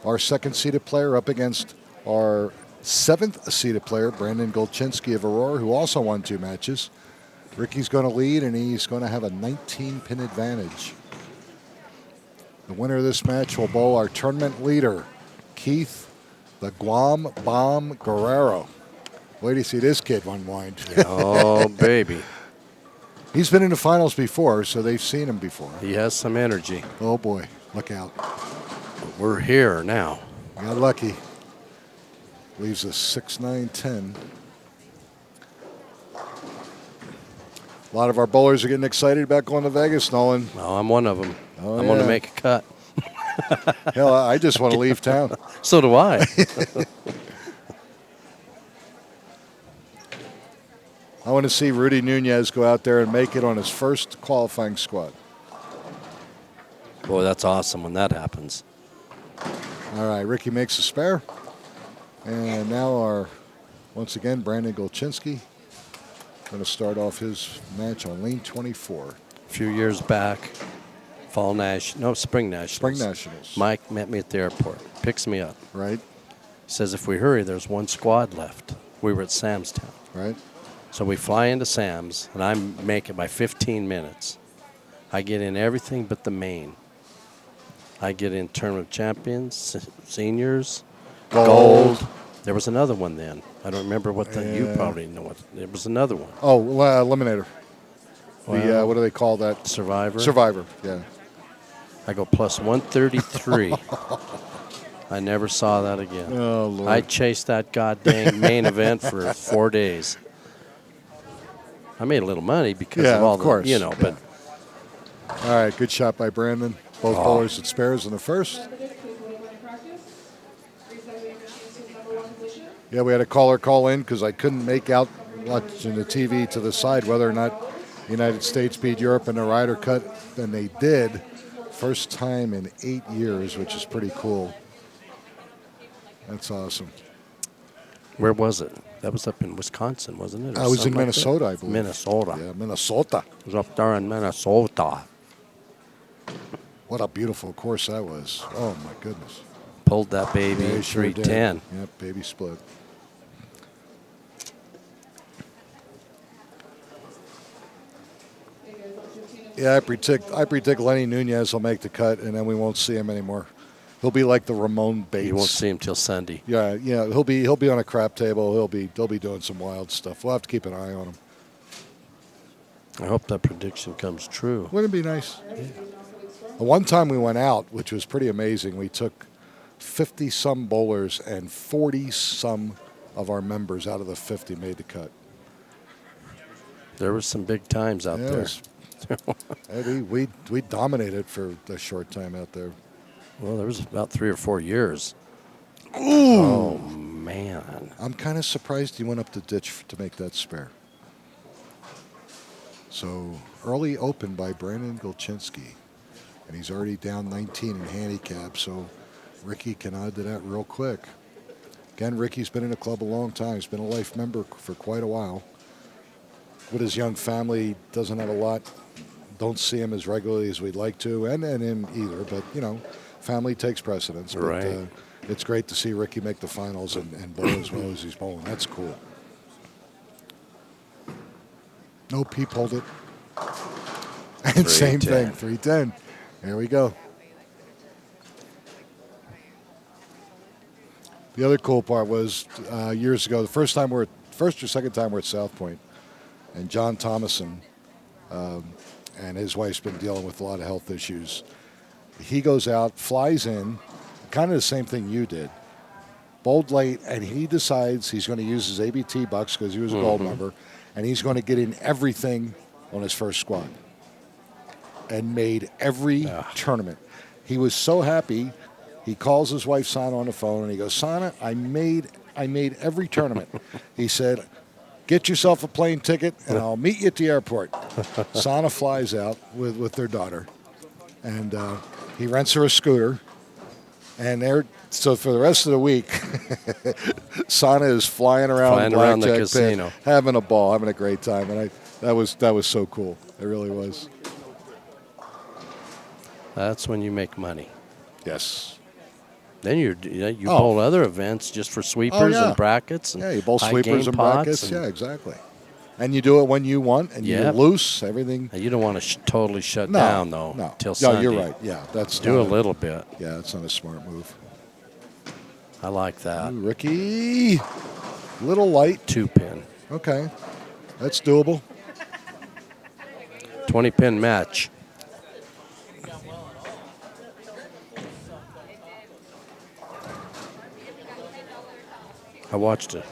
Our second-seeded player up against our 7th-seeded player, Brandon Golchinski of Aurora, who also won 2 matches. Ricky's going to lead, and he's going to have a 19-pin advantage. The winner of this match will bowl our tournament leader, Keith the Guam Bomb Guerrero. Wait till you see this kid unwind. Oh, baby. He's been in the finals before, so they've seen him before. He has some energy. Oh, boy. Look out. But we're here now. Got lucky. Leaves us 6, 9, 10. A lot of our bowlers are getting excited about going to Vegas, Nolan. Well, I'm one of them. Oh, I'm going to yeah. make a cut. Hell, I just want to leave town. So do I. I want to see Rudy Nunez go out there and make it on his first qualifying squad. Boy, that's awesome when that happens. All right, Ricky makes a spare. And now once again, Brandon Golchinski going to start off his match on lane 24. A few years back, Spring Nationals. Spring Nationals. Mike met me at the airport, picks me up. Right, He says, if we hurry, there's 1 squad left. We were at Sam's Town. right. So we fly into Sam's, and I make it by 15 minutes. I get in everything but the main. I get in Tournament of Champions, seniors, gold. There was another one then. I don't remember what you probably know what. There was another one. Oh, Eliminator. Well, What do they call that? Survivor. Survivor, yeah. I go plus 133. I never saw that again. Oh, Lord. I chased that goddamn main event for 4 days. I made a little money because of all of course. the, but All right, good shot by Brandon. Both bowlers at spares in the first. Yeah, we had a caller call in because I couldn't make out watching the TV to the side whether or not the United States beat Europe in the Ryder Cup, and they did. First time in 8 years, which is pretty cool. That's awesome. where was it? That was up in Wisconsin, wasn't it? Or I was in something like that? Minnesota, I believe. Minnesota. Yeah, Minnesota. It was up there in Minnesota. What a beautiful course that was. Oh, my goodness. Pulled that baby Yeah, in he sure did. 310. Yep, baby split. Yeah, I predict Lenny Nunez will make the cut, and then we won't see him anymore. He'll be like the Ramon Bates. You won't see him till Sunday. Yeah, he'll be on a crap table. They'll be doing some wild stuff. We'll have to keep an eye on him. I hope that prediction comes true. Wouldn't it be nice? Yeah. The one time we went out, which was pretty amazing, we took 50-some bowlers and 40-some of our members out of the 50 made the cut. There was some big times out there. Eddie, we dominated for a short time out there. Well, there was about 3 or 4 years. Ooh. Oh, man. I'm kind of surprised he went up the ditch to make that spare. So early open by Brandon Golchinski. And he's already down 19 in handicap, so Ricky can add to that real quick. Again, Ricky's been in the club a long time. He's been a life member for quite a while. With his young family, doesn't have a lot. Don't see him as regularly as we'd like to, and him either. But, family takes precedence. But, Right. It's great to see Ricky make the finals and bowl as well as he's bowling. That's cool. No, he pulled it. And same thing, 310. There we go. The other cool part was years ago, the first or second time we're at South Point, and John Thomason and his wife's been dealing with a lot of health issues. He goes out, flies in, kind of the same thing you did. Bowled late, and he decides he's going to use his ABT bucks because he was a gold member, and he's going to get in everything on his first squad. And made every tournament. He was so happy. He calls his wife Sana on the phone and he goes, Sana, I made every tournament. He said, get yourself a plane ticket and I'll meet you at the airport. Sana flies out with their daughter, and he rents her a scooter. And so for the rest of the week, Sana is flying around the Blackjack casino, having a ball, having a great time. And That was so cool. It really was. That's when you make money. Yes. Then you Oh. bowl other events just for sweepers yeah. and brackets. And Yeah, you bowl high sweepers game and pots brackets. Yeah, exactly. And you do it when you want, and Yep. you loose everything. You don't want to totally shut No, down though. no. Till No, Sunday. you're right. Yeah, that's Do a not little bit. Yeah, that's not a smart move. I like that. Ooh, Ricky, little light. 2-pin. Okay, that's doable. 20-pin match. I watched it.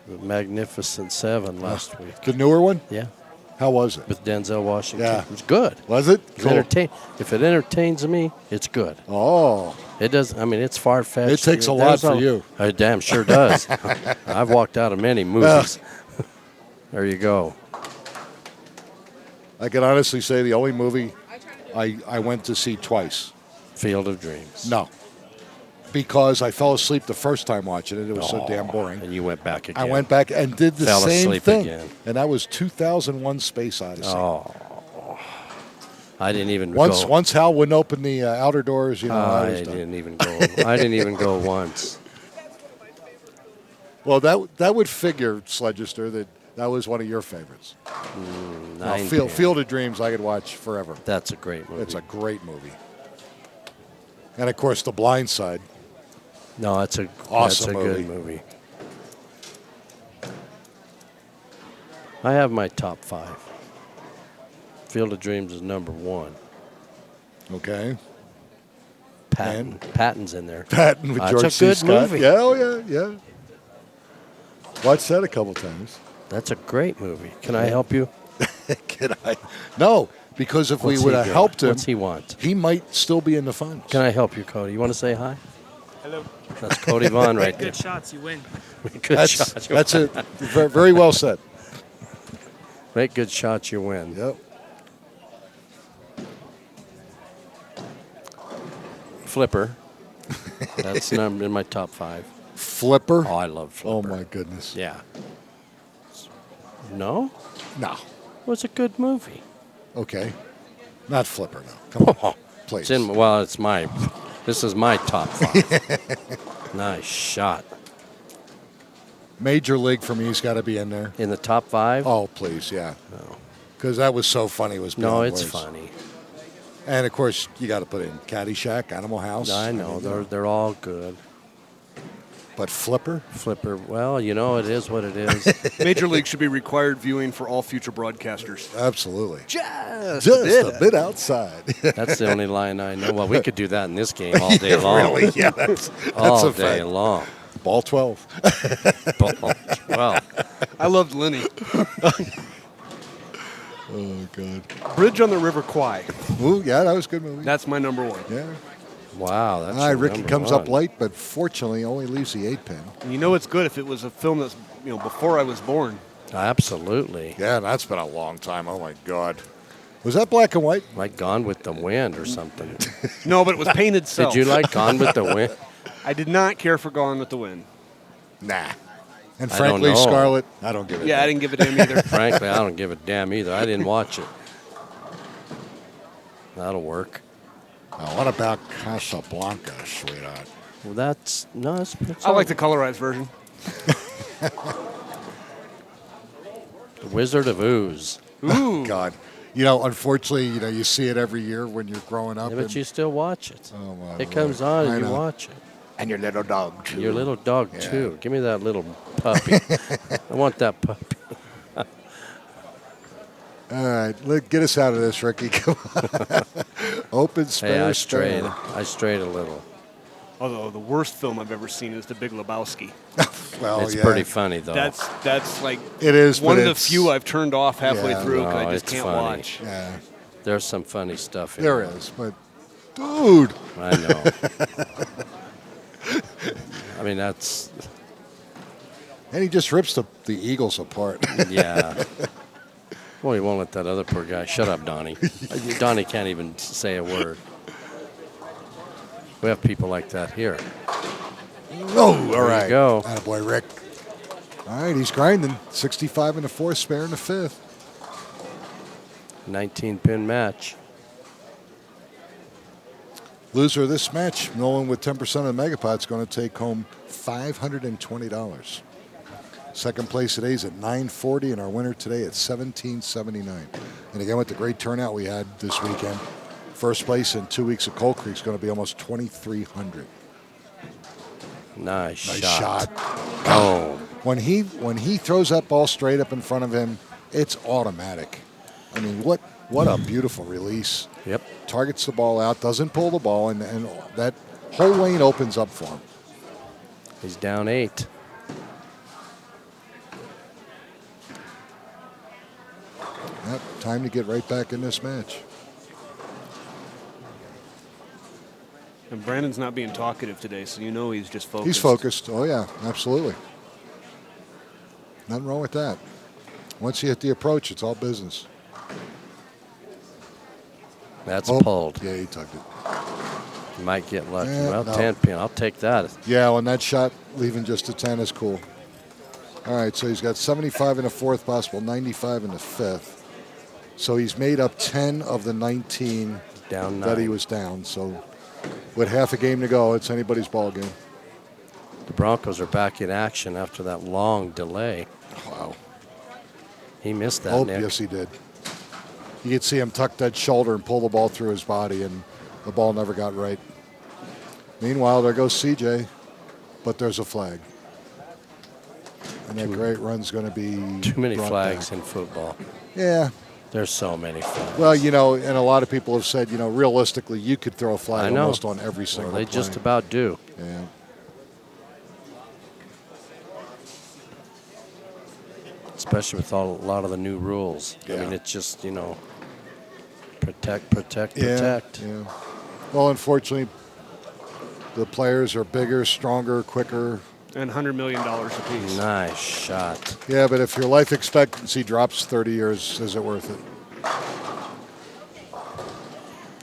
The Magnificent Seven last week. The newer one. Yeah, How was it? with Denzel Washington. Yeah. It was good. Was it? It's If it entertains me, it's good. Oh, It does. I mean, it's far-fetched. It takes a lot There's for you. It damn sure does. I've walked out of many movies. There you go. I can honestly say the only movie I went to see twice. Field of Dreams. No, because I fell asleep the first time watching it. It was so damn boring. And you went back again. I went back and did the Fell same asleep thing, again. and that was 2001: Space Odyssey. Oh. I didn't even Once go. once Hal wouldn't open the outer doors, I I was done. didn't even go. I didn't even go once. Well, that would figure, Sledgester, that was one of your favorites. Now, 9-pin. Field of Dreams, I could watch forever. That's a great movie. It's a great movie. And of course, The Blind Side. No, that's a Awesome good movie. I have my top 5. Field of Dreams is number 1. Okay. Patton's in there. Patton with That's George a C. good Scott. movie. Yeah, oh yeah. Watched that a couple times. That's a great movie. Can I help you? Can I? No, because if What's we would he have doing? helped him, What's he want? he might still be in the finals. Can I help you, Cody? You want to say hi? Hello. That's Cody Vaughn right there. Good shots, you win. Good That's shots. that's it. Very well said. Make good shots, you win. Yep. Flipper. That's number in my top 5. Flipper. Oh, I love Flipper. Oh my goodness. Yeah. No? No. It was a good movie. Okay. Not Flipper. No. Come on, please. This is my top 5. Nice shot. Major League for me's got to be in there. In the top 5? Oh please, yeah. No. Because that was so funny. It was No, beyond it's words. funny. And of course, you got to put in Caddyshack, Animal House. I know. They're all good. But Flipper. Flipper, well, it is what it is. Major League should be required viewing for all future broadcasters. Absolutely. Just Just a bit outside. That's the only line I know. Well, we could do that in this game all day long. Really? Yeah. That's all a day fact. long. Ball 12. Well, I loved Lenny. Oh God. Bridge on the River Kwai. Ooh, yeah, that was a good movie. That's my number 1. Yeah. wow. That's Ricky number comes 1. up late, but fortunately only leaves the 8-pin. And you know it's good if it was a film that's before I was born. Absolutely. Yeah, that's been a long time. Oh my God. Was that black and white? Like Gone with the Wind or something. No, but it was painted self. Did you like Gone with the Wind? I did not care for Gone with the Wind. Nah. And I don't frankly, know. Scarlet, I don't give it. Yeah, I didn't give a damn either. Frankly, I don't give a damn either. I didn't watch it. That'll work. Now, what about Casablanca, sweetheart? Well, that's I like the colorized version. The Wizard of Ooze. Ooh. God. Unfortunately, you see it every year when you're growing up. Yeah, but and- you still watch it. Oh, my It comes Lord. on I and you know. watch it. And your little dog, too. Your little dog, Yeah. too. Give me that little puppy. I want that puppy. All right, get us out of this, Ricky. Come on. Open, spare, Hey, I spare. strayed a little. Although the worst film I've ever seen is The Big Lebowski. Well, It's yeah. pretty funny, though. That's like It is, one but of the it's- few I've turned off halfway Yeah. through because No, I just it's can't funny. watch. Yeah, There's some funny stuff in there it. is, but dude. I know. I mean, that's, And he just rips the Eagles apart. yeah. Well, he won't let that other poor guy. Shut up, Donnie. Donnie can't even say a word. We have people like that here. Oh, all right. you go. Attaboy, Rick. All right, he's grinding. 65 in the fourth, spare in the fifth. 19-pin match. Loser of this match, Nolan with 10% of the Megapot's going to take home $520. Second place today is at $940, and our winner today at $17.79. And again, with the great turnout we had this weekend, first place in 2 weeks at Coal Creek is going to be almost $2,300. Nice shot. Oh. When he throws that ball straight up in front of him, it's automatic. I mean, what a beautiful release. Yep. Targets the ball out, doesn't pull the ball, and that whole lane opens up for him. He's down 8. Yep, time to get right back in this match. And Brandon's not being talkative today, so you know he's just focused. He's focused. Oh, yeah, absolutely. Nothing wrong with that. Once you hit the approach, it's all business. That's pulled. Yeah, he tugged it. You might get lucky. Yeah, Well, no. 10-pin. I'll take that. Yeah, on that shot, leaving just a 10 is cool. All right, so he's got 75 in the fourth, possible 95 in the fifth. So he's made up 10 of the 19 Down 9. that he was down. So with half a game to go, it's anybody's ball game. The Broncos are back in action after that long delay. Wow. He missed that, Oh, Nick. yes, he did. You could see him tuck that shoulder and pull the ball through his body, and the ball never got right. Meanwhile, there goes CJ, but there's a flag. And that great run's going to be Too many brought flags back. in football. Yeah. There's so many flags. Well, you know, and a lot of people have said, you know, realistically, you could throw a I flag know. almost on every single Well, they play. just about do. Yeah. Especially with a lot of the new rules. I Yeah. mean, it's just, protect, protect. Yeah. Well, unfortunately, the players are bigger, stronger, quicker. And $100 million apiece. Nice shot. Yeah, but if your life expectancy drops 30 years, is it worth it?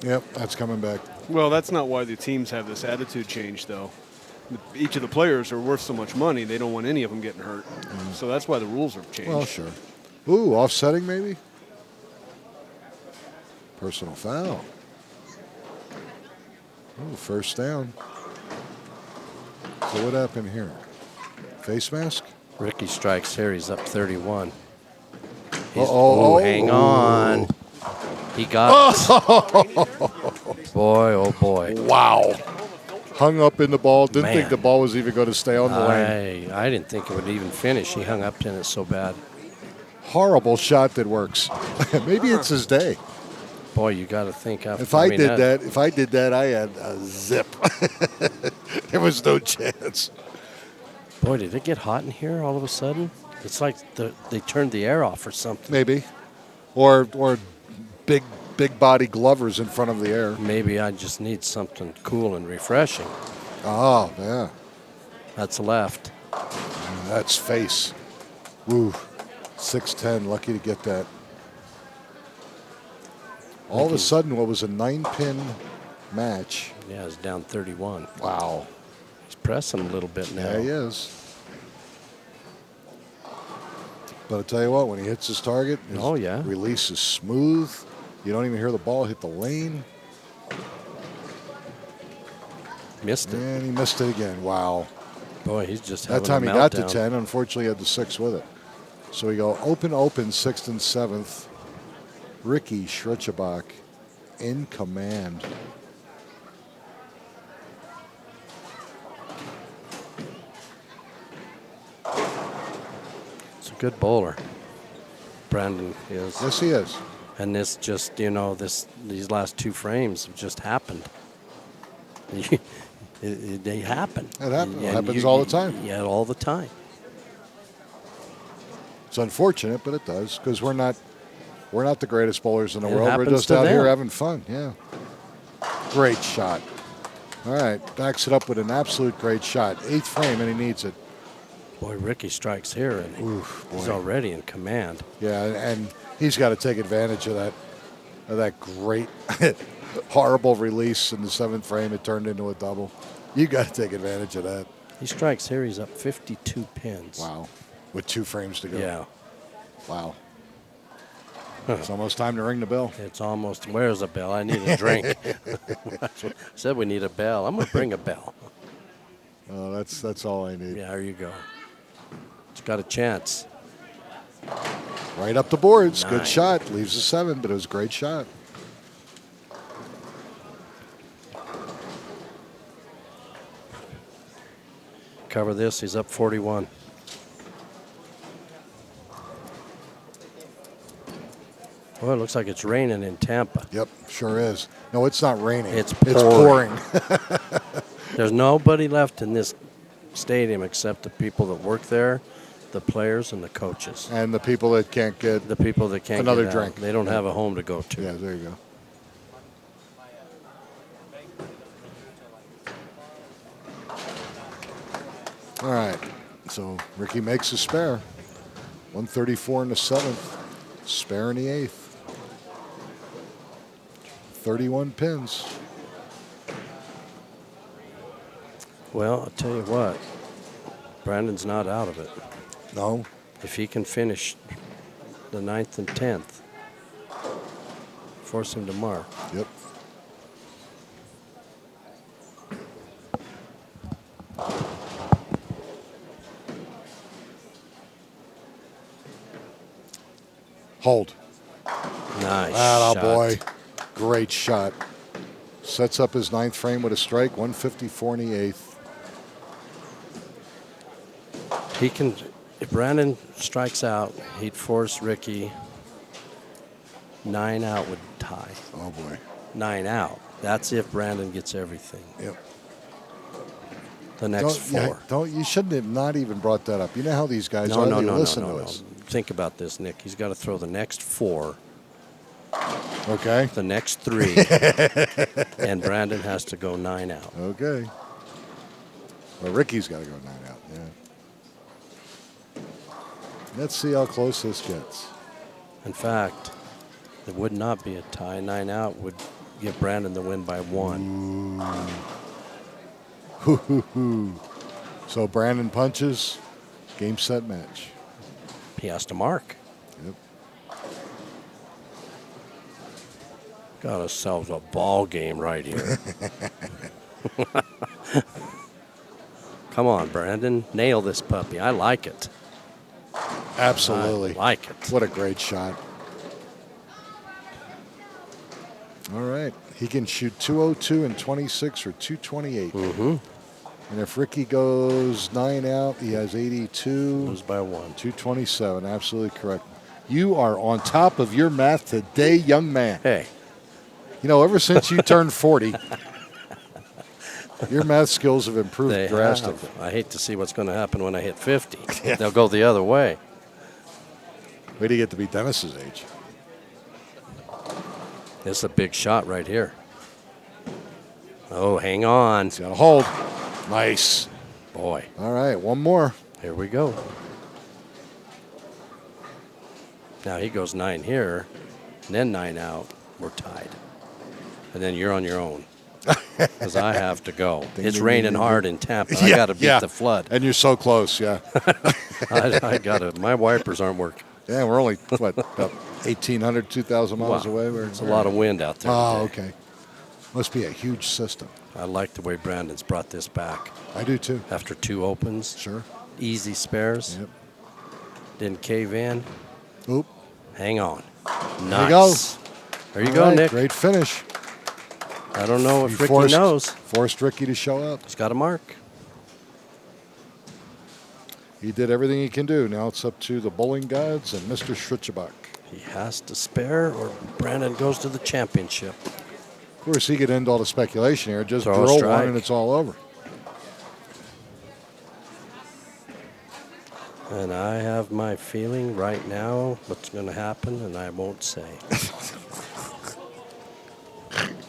Yep, that's coming back. Well, that's not why the teams have this attitude change, though. Each of the players are worth so much money, they don't want any of them getting hurt. So that's why the rules have changed. Well, sure. Ooh, offsetting maybe? Personal foul. Ooh, first down. So what happened here? Face mask? Ricky strikes here. He's up 31. Uh-oh. Hang on. He got it. Boy, oh boy. Wow. Hung up in the ball. Didn't Man. think the ball was even going to stay on the lane. I didn't think it would even finish. He hung up in it so bad. Horrible shot that works. Maybe it's his day. Boy, you got to think after. If I did that, I had a zip. There was no chance. Boy, did it get hot in here all of a sudden? It's like they turned the air off or something. Maybe. Or big body glovers in front of the air. Maybe I just need something cool and refreshing. Oh, yeah. That's left. That's face. Woo. 6'10", lucky to get that. All of a sudden, what was a 9-pin match. Yeah, it's down 31. Wow. He's pressing a little bit now. Yeah, he is. But I tell you what, when he hits his target, his release is smooth. You don't even hear the ball hit the lane. Missed it. And he missed it again. Wow. Boy, he's just That having time a he got to meltdown. 10. Unfortunately, he had the 6 with it. So we go open, 6th and 7th. Ricky Schritzebach in command. It's a good bowler. Brandon is. Yes, he is. And this just, these last 2 frames have just happened. They happen. It happens. It And happens all the time. Yeah, all the time. It's unfortunate, but it does, because we're not the greatest bowlers in the It world. We're happens just to out here them. having fun. Yeah. Great shot. All right, backs it up with an absolute great shot. 8th frame, and he needs it. Boy, Ricky strikes here, and he's already in command. Yeah, and he's got to take advantage of that great, horrible release in the 7th frame. It turned into a double. You got to take advantage of that. He strikes here. He's up 52 pins. Wow, with 2 frames to go. Yeah. Wow. It's almost time to ring the bell. It's almost, where's a bell? I need a drink. I said we need a bell. I'm going to bring a bell. Oh, that's all I need. Yeah, there you go. It's got a chance. Right up the boards. 9. Good shot. Leaves a 7, but it was a great shot. Cover this. He's up 41. Well, it looks like it's raining in Tampa. Yep, sure is. No, it's not raining. It's pouring. There's nobody left in this stadium except the people that work there, the players, and the coaches. And the people that can't get The people that can't another get out. drink. They don't have a home to go to. Yeah, there you go. All right. So Ricky makes a spare. 134 in the 7th. Spare in the 8th. 31 pins. Well, I'll tell you what. Brandon's not out of it. No. If he can finish the 9th and 10th, force him to mark. Yep. Hold. Nice Atta shot. boy. Great shot. Sets up his 9th frame with a strike. 154 in the 8th. He can, if Brandon strikes out, he'd force Ricky. 9 out would tie. Oh boy. 9 out. That's if Brandon gets everything. Yep. The next 4. You shouldn't have not even brought that up. You know how these guys No, are. no, They no, listen no, to no. us. Think about this, Nick. He's got to throw the next 4, Okay. the next 3, and Brandon has to go 9 out. Okay. Well, Ricky's got to go 9 out. Yeah. Let's see how close this gets. In fact, it would not be a tie. 9 out would give Brandon the win by 1. So Brandon punches. Game, set, match. He has to mark. Yep. Got ourselves a ball game right here. Come on, Brandon. Nail this puppy. I like it. Absolutely. I like it. What a great shot. All right. He can shoot 202 and 26 or 228. Mm-hmm. And if Ricky goes 9 out, he has 82. Lose by 1. 227. Absolutely correct. You are on top of your math today, young man. Hey. You know, ever since you turned 40, your math skills have improved They drastically. have. I hate to see what's going to happen when I hit 50. They'll go the other way. Way to get to be Dennis's age. This is a big shot right here. Oh, hang on. He's got a hold. Nice. Boy. All right, one more. Here we go. Now he goes 9 here, and then 9 out. We're tied. And then you're on your own. Because I have to go. It's raining hard in Tampa. I got to beat the flood. And you're so close, yeah. I got to. My wipers aren't working. Yeah, we're only, what, about 1,800, 2,000 miles Wow. away? It's a lot of wind out there. Oh, today. okay. Must be a huge system. I like the way Brandon's brought this back. I do, too. After 2 opens. Sure. Easy spares. Yep. Didn't cave in. Oop. Hang on. Nice. There you go. There you All go, right, Nick. Great finish. I don't know if You Ricky knows. Forced Ricky to show up. He's got a mark. He did everything he can do. Now it's up to the bowling gods and Mr. Schritzebach. He has to spare or Brandon goes to the championship. Of course, he could end all the speculation here. Just Throw a drill strike. one and it's all over. And I have my feeling right now what's going to happen, and I won't say.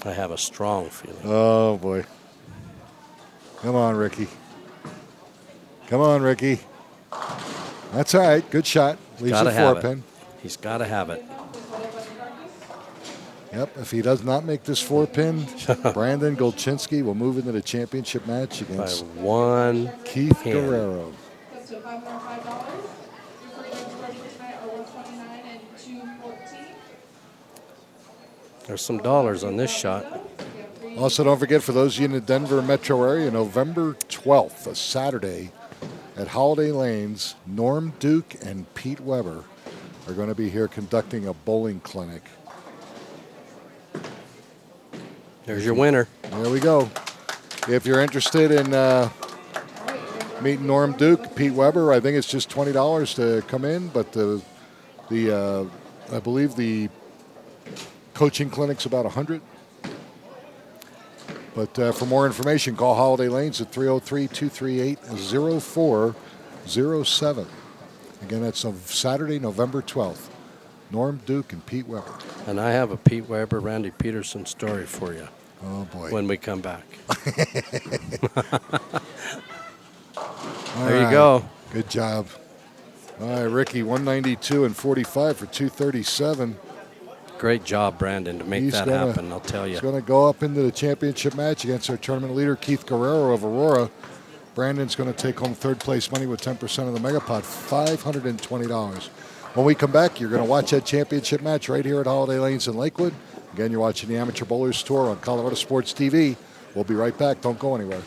I have a strong feeling. Oh, boy. Come on, Ricky. Come on, Ricky. That's all right. Good shot. Leaves Gotta a have 4-pin. He's got to have it. Yep. If he does not make this 4-pin, Brandon Golchinski will move into the championship match By against 1 Keith pin. Guerrero. Goes to $505. Your free throws tonight are 129 and 214. There's some dollars on this shot. Also, don't forget, for those of you in the Denver metro area, November 12th, a Saturday, at Holiday Lanes, Norm Duke and Pete Weber are going to be here conducting a bowling clinic. There's your winner. There we go. If you're interested in meeting Norm Duke, Pete Weber, I think it's just $20 to come in, but I believe the coaching clinic's about $100. But for more information, call Holiday Lanes at 303-238-0407. Again, that's on Saturday, November 12th. Norm Duke and Pete Weber. And I have a Pete Weber, Randy Peterson story for you. Oh, boy. When we come back. All There you right. go. Good job. All right, Ricky, 192 and 45 for 237. Great job, Brandon, to make that happen, I'll tell you. He's going to go up into the championship match against our tournament leader, Keith Guerrero of Aurora. Brandon's going to take home third place money with 10% of the Megapod, $520. When we come back, you're going to watch that championship match right here at Holiday Lanes in Lakewood. Again, you're watching the Amateur Bowlers Tour on ColoradoSports.TV. We'll be right back. Don't go anywhere.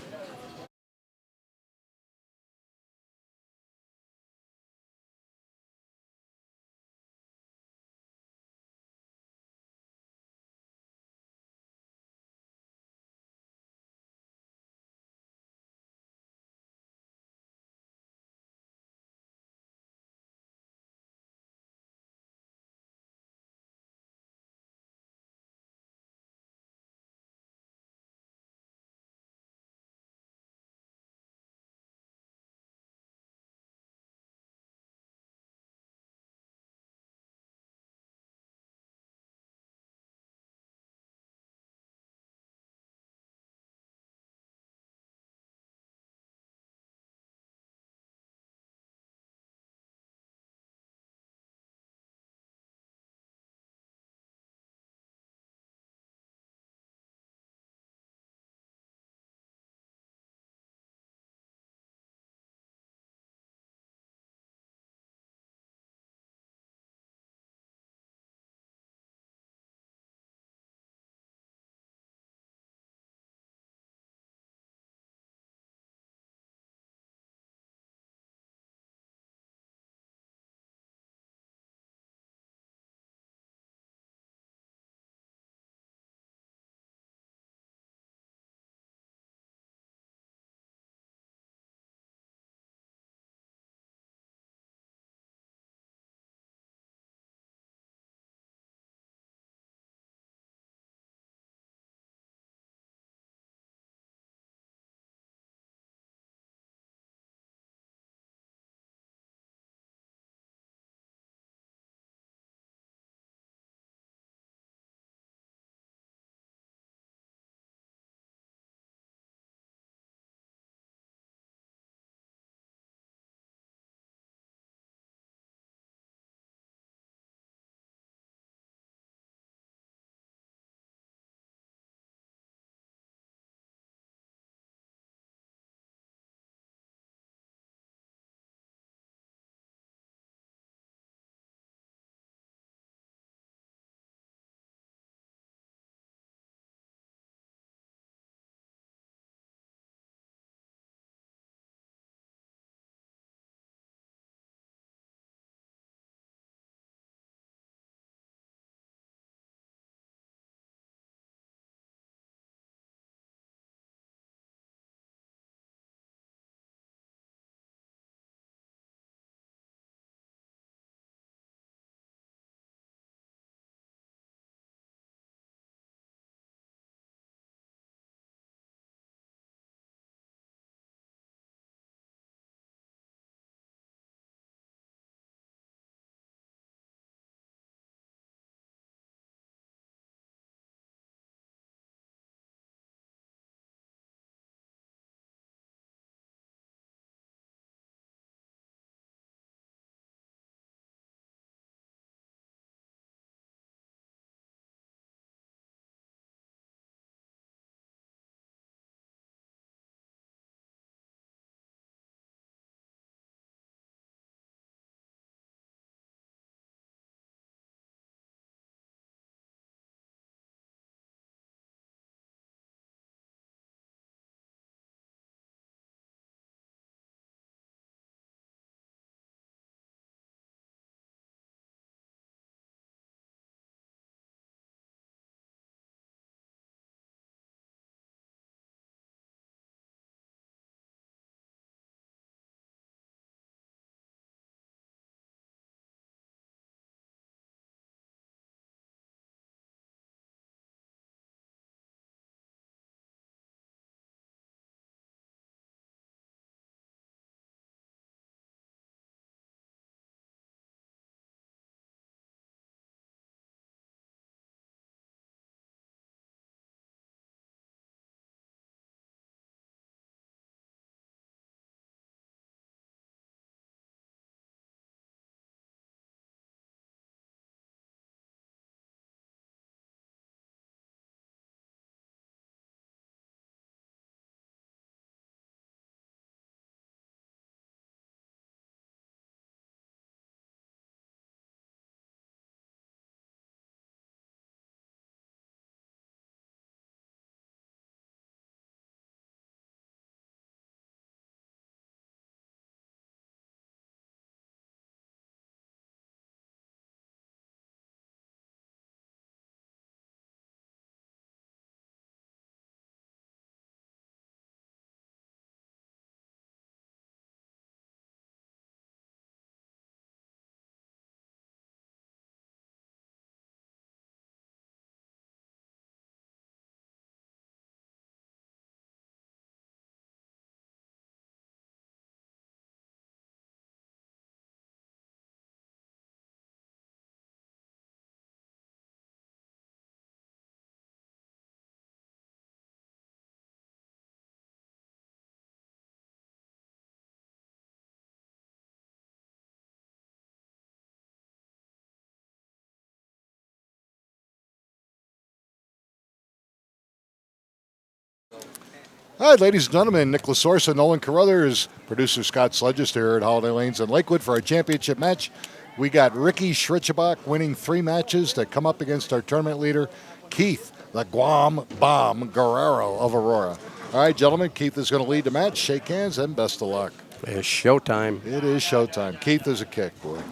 All right, ladies and gentlemen, Nicholas Orsa, Nolan Carruthers, producer Scott Sludgester here at Holiday Lanes in Lakewood for our championship match. We got Ricky Schritzebach winning 3 matches to come up against our tournament leader, Keith, the Guam Bomb Guerrero of Aurora. All right, gentlemen, Keith is going to lead the match. Shake hands and best of luck. It's showtime. It is showtime. Keith is a kick, boy.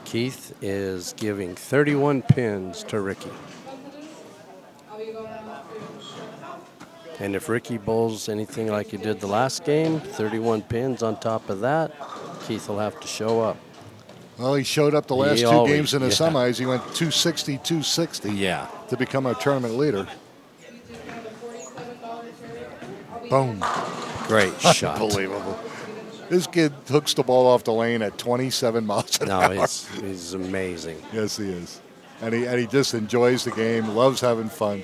Keith is giving 31 pins to Ricky. And if Ricky bowls anything like he did the last game, 31 pins on top of that, Keith will have to show up. Well, he showed up the last 2 games in the semis. He went 260, 260 to become our tournament leader. Boom. Great shot. Unbelievable. This kid hooks the ball off the lane at 27 miles an hour. No, he's amazing. Yes, he is. And he just enjoys the game, loves having fun.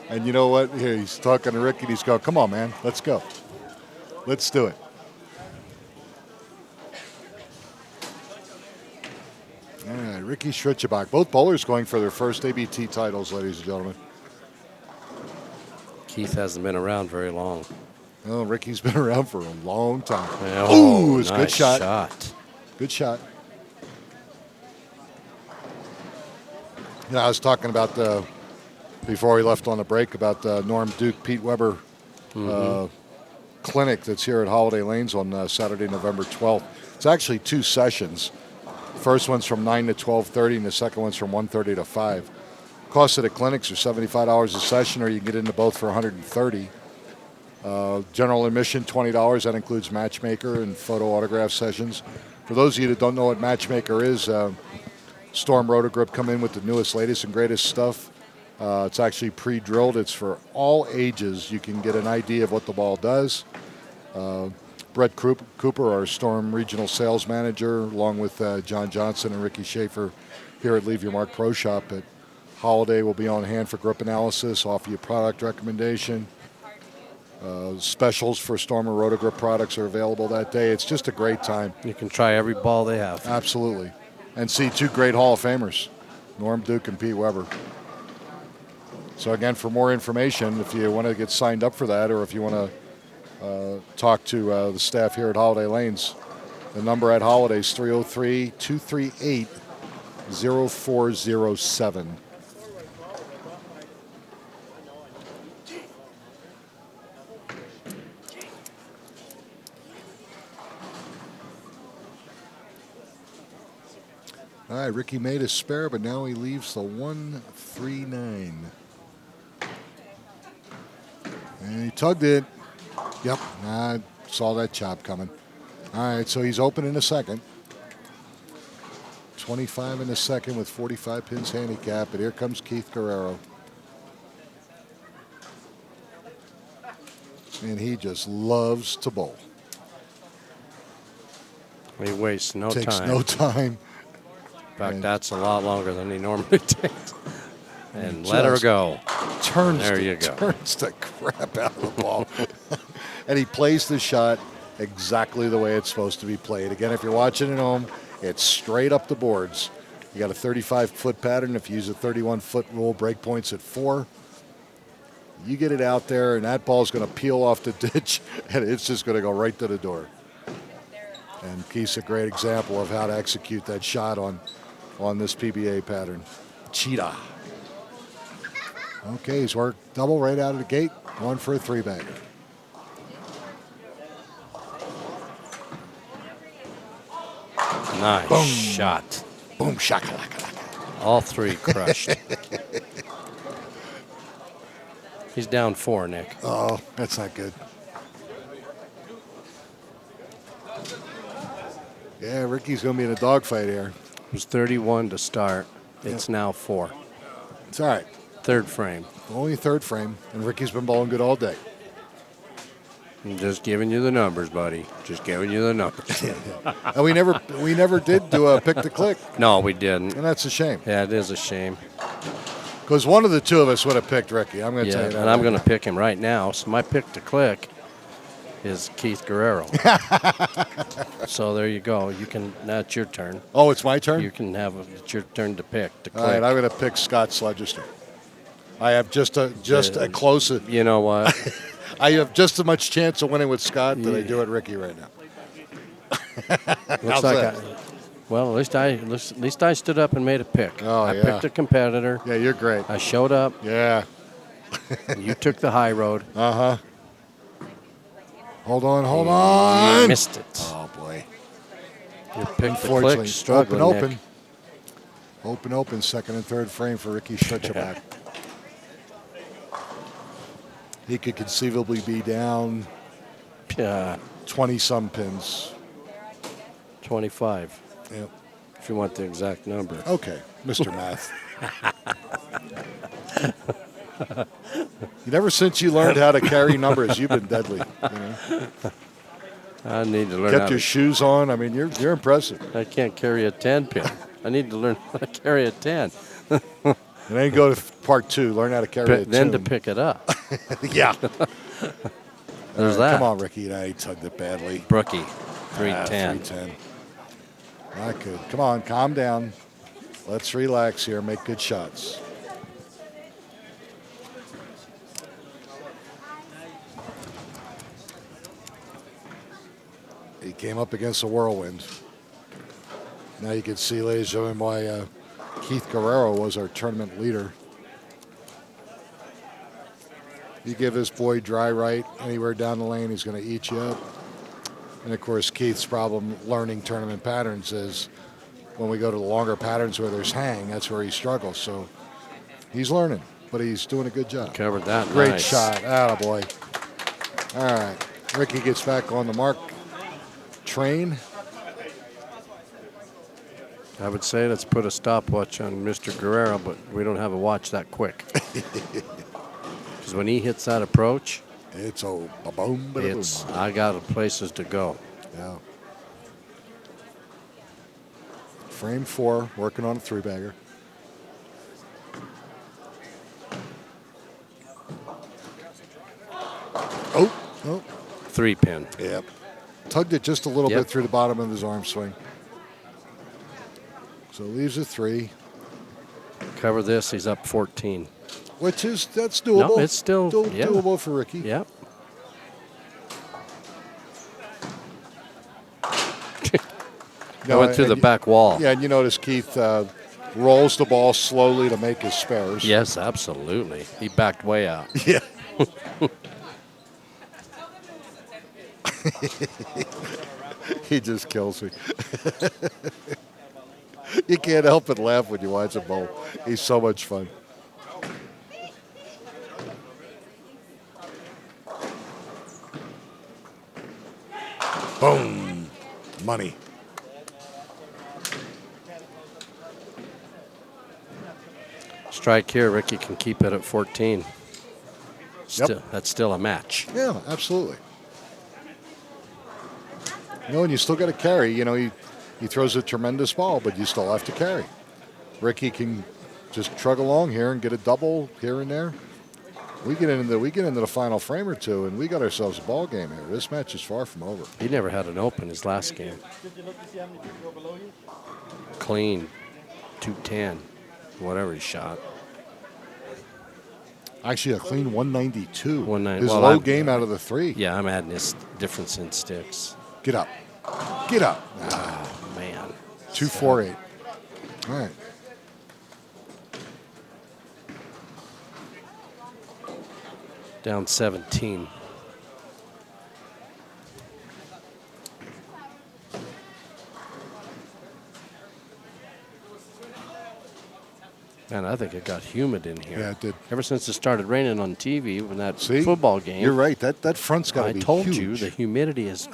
And you know what? Here, he's talking to Ricky, and he's going, come on, man, let's go. Let's do it. All right, Ricky Schritzebach. Both bowlers going for their first ABT titles, ladies and gentlemen. Keith hasn't been around very long. Oh, Ricky's been around for a long time. Oh, it's a nice good shot. Good shot. Yeah, I was talking about before we left on the break about the Norm Duke, Pete Weber clinic that's here at Holiday Lanes on Saturday, November 12th. It's actually 2 sessions. First one's from 9 to 12:30, and the second one's from 1:30 to 5. Cost of the clinics are $75 a session, or you can get into both for $130. General admission, $20. That includes matchmaker and photo autograph sessions. For those of you that don't know what matchmaker is, Storm Rotogrip come in with the newest, latest, and greatest stuff. It's actually pre-drilled. It's for all ages. You can get an idea of what the ball does. Brett Cooper, our Storm Regional Sales Manager, along with John Johnson and Ricky Schaefer here at Leave Your Mark Pro Shop at Holiday, will be on hand for grip analysis, offer you product recommendation. Specials for Storm and Rotogrip products are available that day. It's just a great time. You can try every ball they have. Absolutely. And see 2 great Hall of Famers, Norm Duke and Pete Weber. So again, for more information, if you want to get signed up for that, or if you want to talk to the staff here at Holiday Lanes, the number at Holiday is 303-238-0407. All right, Ricky made a spare, but now he leaves the 139. And he tugged it. Yep, I saw that chop coming. All right, so he's open in the second. 25 in the second with 45 pins handicap, and here comes Keith Guerrero. And he just loves to bowl. He wastes no time. Takes no time. In fact, that's a lot longer than he normally takes. And let her go. Turns the crap out of the ball. And he plays the shot exactly the way it's supposed to be played. Again, if you're watching at home, it's straight up the boards. You got a 35-foot pattern. If you use a 31-foot rule, break points at 4. You get it out there, and that ball's going to peel off the ditch, and it's just going to go right to the door. And Keith's a great example of how to execute that shot on this PBA pattern. Cheetah. Okay, he's worked double right out of the gate. 1 for a 3-bagger. Nice Boom. shot. Boom, shakalaka. All 3 crushed. He's down 4, Nick. Oh, that's not good. Yeah, Ricky's going to be in a dogfight here. It was 31 to start. It's now 4. It's all right. 3rd frame. Only 3rd frame, and Ricky's been bowling good all day. I'm just giving you the numbers, buddy. Just giving you the numbers. And we never did do a pick to click, No, we didn't. and that's a shame. Yeah, it is a shame. Because one of the 2 of us would have picked Ricky. I'm going to tell Yeah, you that. and I'm going to pick him right now. So my pick to click is Keith Guerrero. So there you go. Now it's your turn. Oh, it's my turn? You can have it's your turn to pick to click. All right, I'm going to pick Scott Sludgester. I have just a close. You know what? I have just as much chance of winning with Scott that I do at Ricky right now. Looks like well, at least I stood up and made a pick. Oh, I yeah. picked a competitor. Yeah, you're great. I showed up. Yeah. You took the high road. Uh-huh. Hold on. You missed it. Oh, boy. You picked the Unfortunately, click, struggling, open. Nick. Open, second and third frame for Ricky Schutzeback. He could conceivably be down Yeah, 20-some pins. 25, Yep. if you want the exact number. Okay, Mr. Math. Ever since you learned how to carry numbers, you've been deadly. You know? I need to learn Kept how your to. shoes on. I mean, you're impressive. I can't carry a 10 pin. I need to learn how to carry a 10. And then go to part 2. Learn how to carry a Then to tune. pick it up. Yeah. There's that. Come on, Ricky. He tugged it badly. Brookie, 310. 310. Not good. Come on, calm down. Let's relax here. Make good shots. He came up against a whirlwind. Now you can see, ladies and gentlemen, why Keith Guerrero was our tournament leader. You give this boy dry right anywhere down the lane, he's going to eat you up. And, of course, Keith's problem learning tournament patterns is when we go to the longer patterns where there's hang, that's where he struggles. So he's learning, but he's doing a good job. Covered that. Great nice. shot. Attaboy. All right. Ricky gets back on the mark. Train. I would say let's put a stopwatch on Mr. Guerrero, but we don't have a watch that quick. Because when he hits that approach, It's a boom, boom. I got places to go. Yeah. Frame 4, working on a 3-bagger. Oh. 3 pin. Yep. Tugged it just a little Yep. bit through the bottom of his arm swing. So leaves a 3, Cover this, he's up 14. that's doable. No, it's still yeah. doable for Ricky. Yep. I went through the back wall. Yeah, and you notice Keith rolls the ball slowly to make his spares. Yes, absolutely. He backed way out. Yeah. He just kills me. You can't help but laugh when you watch him bowl. He's so much fun. Boom. Money. Strike here, Ricky can keep it at 14. That's still a match. Yeah, absolutely. And you still got to carry. He throws a tremendous ball, but you still have to carry. Ricky can just trug along here and get a double here and there. We get into the final frame or two, and we got ourselves a ball game here. This match is far from over. He never had an open his last game. Clean, 210, whatever he shot. Actually, a clean 192. 190. His Well, low game out of the 3. Yeah, I'm adding this difference in sticks. Get up. Get up. Oh, man. 248. All right. Down 17. Man, I think it got humid in here. Yeah, it did. Ever since it started raining on TV when that See? football game. You're right. That front's got to be I told huge. you the humidity has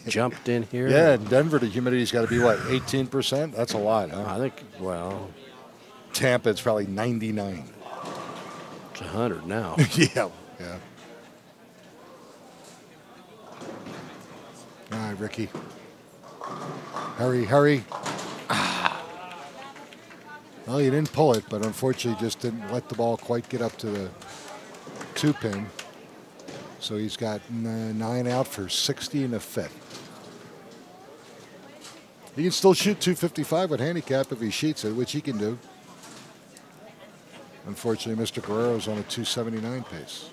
jumped in here. Yeah, in Denver, the humidity's got to be, 18%? That's a lot, huh? I think, well, Tampa, it's probably 99. it's 100 now. Yeah. All right, Ricky. Hurry. Well, you didn't pull it, but unfortunately just didn't let the ball quite get up to the 2-pin. So he's got 9 out for 60 and a fifth. He can still shoot 255 with handicap if he sheets it, which he can do. Unfortunately, Mr. Guerrero's on a 279 pace.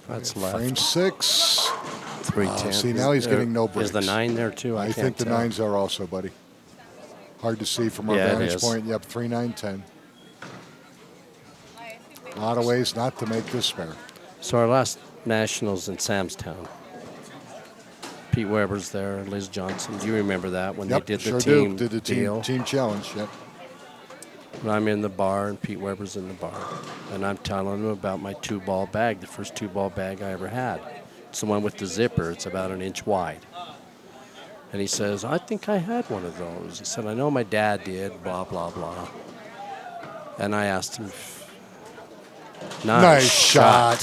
That's left. Frame 6. 310. See, now he's getting no breaks. Is the 9 there too? I can't think the tell. 9s are also, buddy. Hard to see from our Yeah, it vantage is. point. Yep, 3, 9, 10. A lot of ways not to make this spare. So our last nationals in Samstown. Pete Weber's there, Liz Johnson. Do you remember that when Yep, they did sure the team do. Did the deal? team challenge, yep. And I'm in the bar, and Pete Weber's in the bar. And I'm telling him about my 2-ball bag, the first 2-ball bag I ever had. It's the one with the zipper. It's about an inch wide. And he says, I think I had one of those. He said, I know my dad did, blah, blah, blah. And I asked him, Nice shot.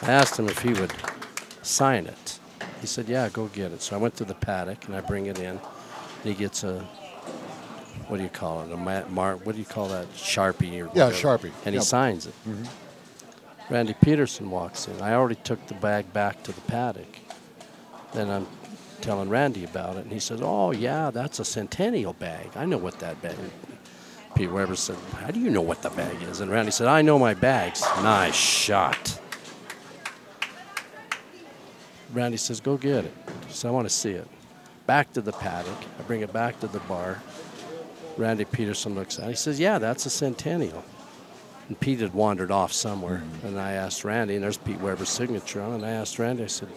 I asked him if he would sign it. He said, yeah, go get it. So I went to the paddock, and I bring it in. And he gets a, what do you call it? What do you call that? Sharpie or Yeah, whatever. Sharpie. And he Yep. signs it. Randy Peterson walks in. I already took the bag back to the paddock. Then I'm telling Randy about it, and he says, oh, yeah, that's a Centennial bag. I know what that bag is. Pete Weber said, how do you know what the bag is? And Randy said, I know my bags. Nice shot. Randy says, go get it. So I want to see it. Back to the paddock. I bring it back to the bar. Randy Peterson looks at it. He says, yeah, that's a Centennial. And Pete had wandered off somewhere. And I asked Randy, and there's Pete Weber's signature on it. And I asked Randy, I said,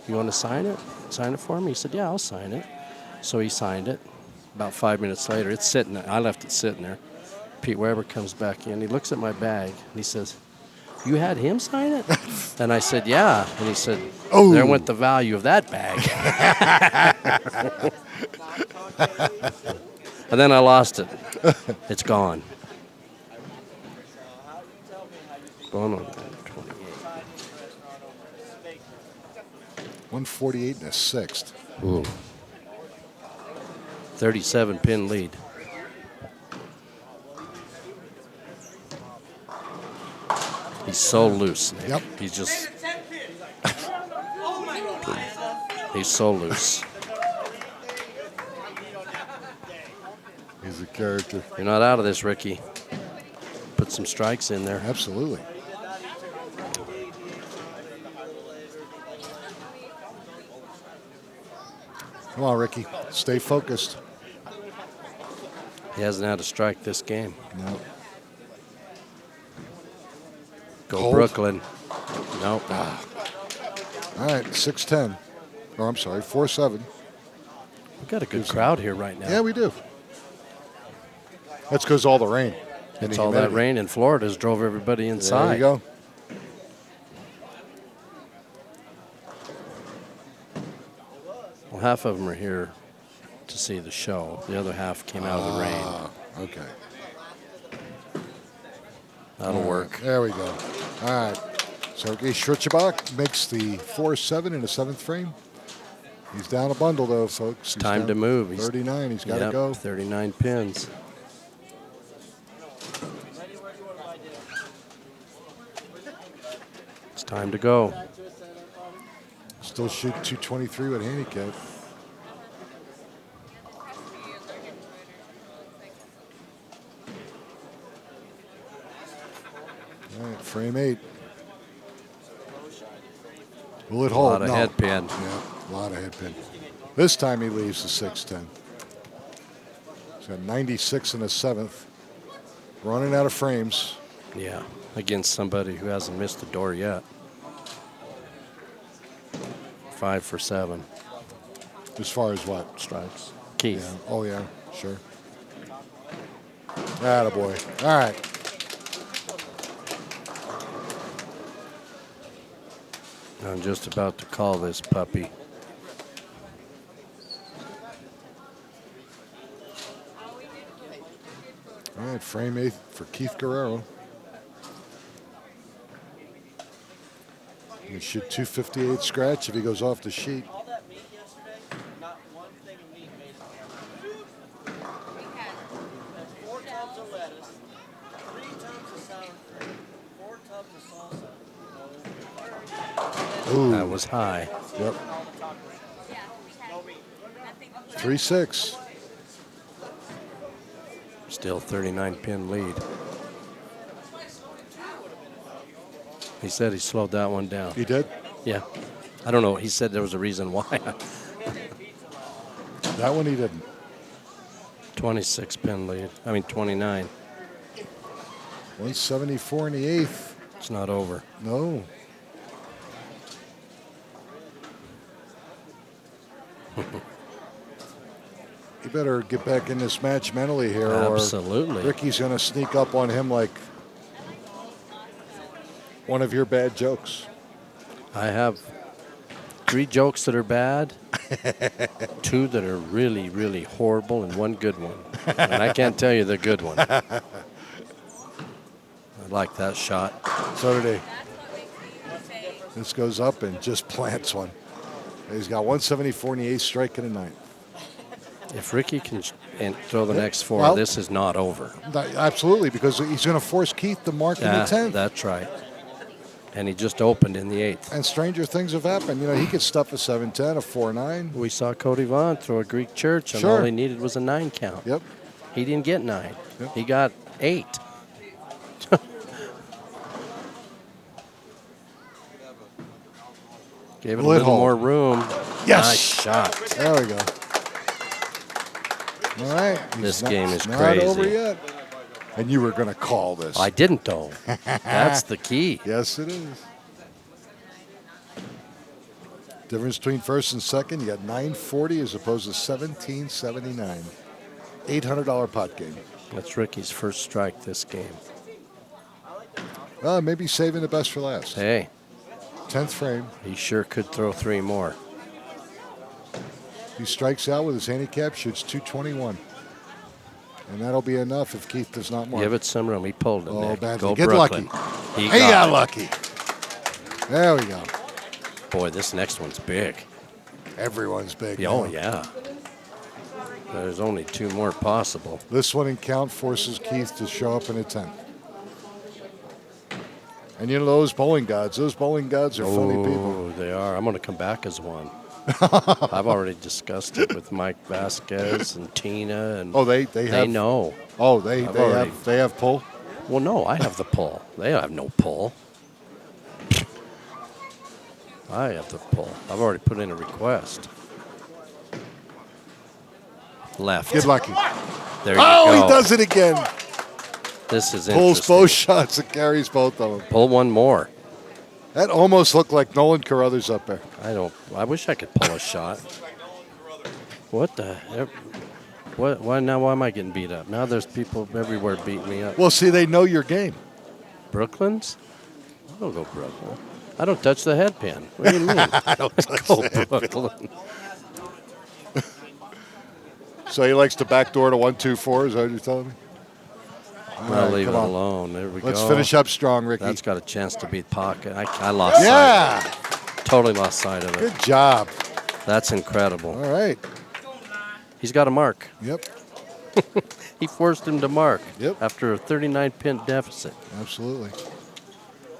you want to sign it? Sign it for me? He said, yeah, I'll sign it. So he signed it. About 5 minutes later, it's sitting there. I left it sitting there. Pete Weber comes back in. He looks at my bag, and he says, you had him sign it? And I said, yeah. And he said, Oh. there went the value of that bag. And then I lost it. It's gone. Gone on 28. 148 and a sixth. Ooh. 37-pin lead. He's so loose, Nick. Yep. He's just... He's so loose. He's a character. You're not out of this, Ricky. Put some strikes in there. Absolutely. Come on, Ricky. Stay focused. He hasn't had a strike this game. No. Go Cold. Brooklyn. Nope. All right, 6-10. Oh, I'm sorry, 4-7. We've got a good crowd here right now. Yeah, we do. That's because all the rain. and It's the all that humidity. rain in Florida has drove everybody inside. There you go. Well, half of them are here to see the show. The other half came out of the rain. Okay. That'll work. There we go. All right. Sergei Shrichibak makes the 4-7 in the 7th frame. He's down a bundle, though, folks. He's Time down to move. 39. He's got to Yep, go. 39 pins. It's time to go. Still shoot 223 with handicap. All right, frame 8. Will it A hold? lot of No. head pin. Yeah, a lot of head pin. This time he leaves the 6-10. He's got 96 in the 7th. Running out of frames. Yeah, against somebody who hasn't missed the door yet. 5 for 7 As far as what? strikes. Yeah. Keith. Oh, yeah, sure. Attaboy. All right. I'm just about to call this puppy. All right, frame 8 for Keith Guerrero. He should 258 scratch if he goes off the sheet. Ooh. That was high. Yep. Yeah, we had nothing. 3-6. Still 39-pin lead. He said he slowed that one down. He did? Yeah. I don't know. He said there was a reason why. That one he didn't. 26-pin lead. I mean, 29. 174 in the eighth. It's not over. No. He better get back in this match mentally here, Absolutely. or Ricky's going to sneak up on him like one of your bad jokes. I have 3 jokes that are bad, 2 that are really, really horrible, and 1 good one. And I can't tell you the good one. I like that shot. So did he. That's what makes me say. This goes up and just plants one. He's got 174 in the eighth, strike in the ninth. If Ricky can and throw the next 4, Well- this is not over. Absolutely, because he's going to force Keith to mark in the 10th. That's right. And he just opened in the 8th. And stranger things have happened. You know, he could stuff a 7-10, a 4-9. We saw Cody Vaughn throw a Greek church, and Sure. all he needed was a 9 count. Yep. He didn't get 9. Yep. He got 8. Gave it a little Little. more room. Yes. Nice shot. There we go. All right. This game is not crazy. over yet. And you were going to call this. I didn't, though. That's the key. Yes, it is. Difference between first and second, you got 940 as opposed to 1779. $800 pot game. That's Ricky's first strike this game. Well, maybe saving the best for last. Hey, 10th frame. he sure could throw 3 more. He strikes out with his handicap, shoots 221. And that'll be enough if Keith does not mark. Give it some room. He pulled it, Oh, Nick. badly. Go Get Brooklyn. lucky. He He got got it. lucky. There we go. Boy, this next one's big. Everyone's big. Oh, now. yeah. There's only 2 more possible. This one in count forces Keith to show up in a 10th. And you know those bowling gods are funny people. Oh, they are. I'm going to come back as one. I've already discussed it with Mike Vasquez and Tina, and Oh, they have. know. Oh, I've already- they have pull. Well, no, I have the pull. They have no pull. I have the pull. I've already put in a request. Left. Get lucky. There you Oh, go. he does it again. This is Pulls interesting. both shots and carries both of them. Pull one more. That almost looked like Nolan Carruthers up there. I wish I could pull a shot. What the heck? Why am I getting beat up? Now there's people everywhere beating me up. Well, see, they know your game. Brooklyn's? I don't go Brooklyn. I don't touch the headpin. What do you mean? I don't go Brooklyn. So he likes to backdoor to 1-2-4. Is that what you're telling me? All I'll right, leave it come on. alone. There we go. Let's finish up strong, Ricky. That's got a chance to beat pocket. I lost sight. Yeah. Totally lost sight of it. Good job. That's incredible. All right. He's got a mark. Yep. He forced him to mark Yep. after a 39-pin deficit. Absolutely.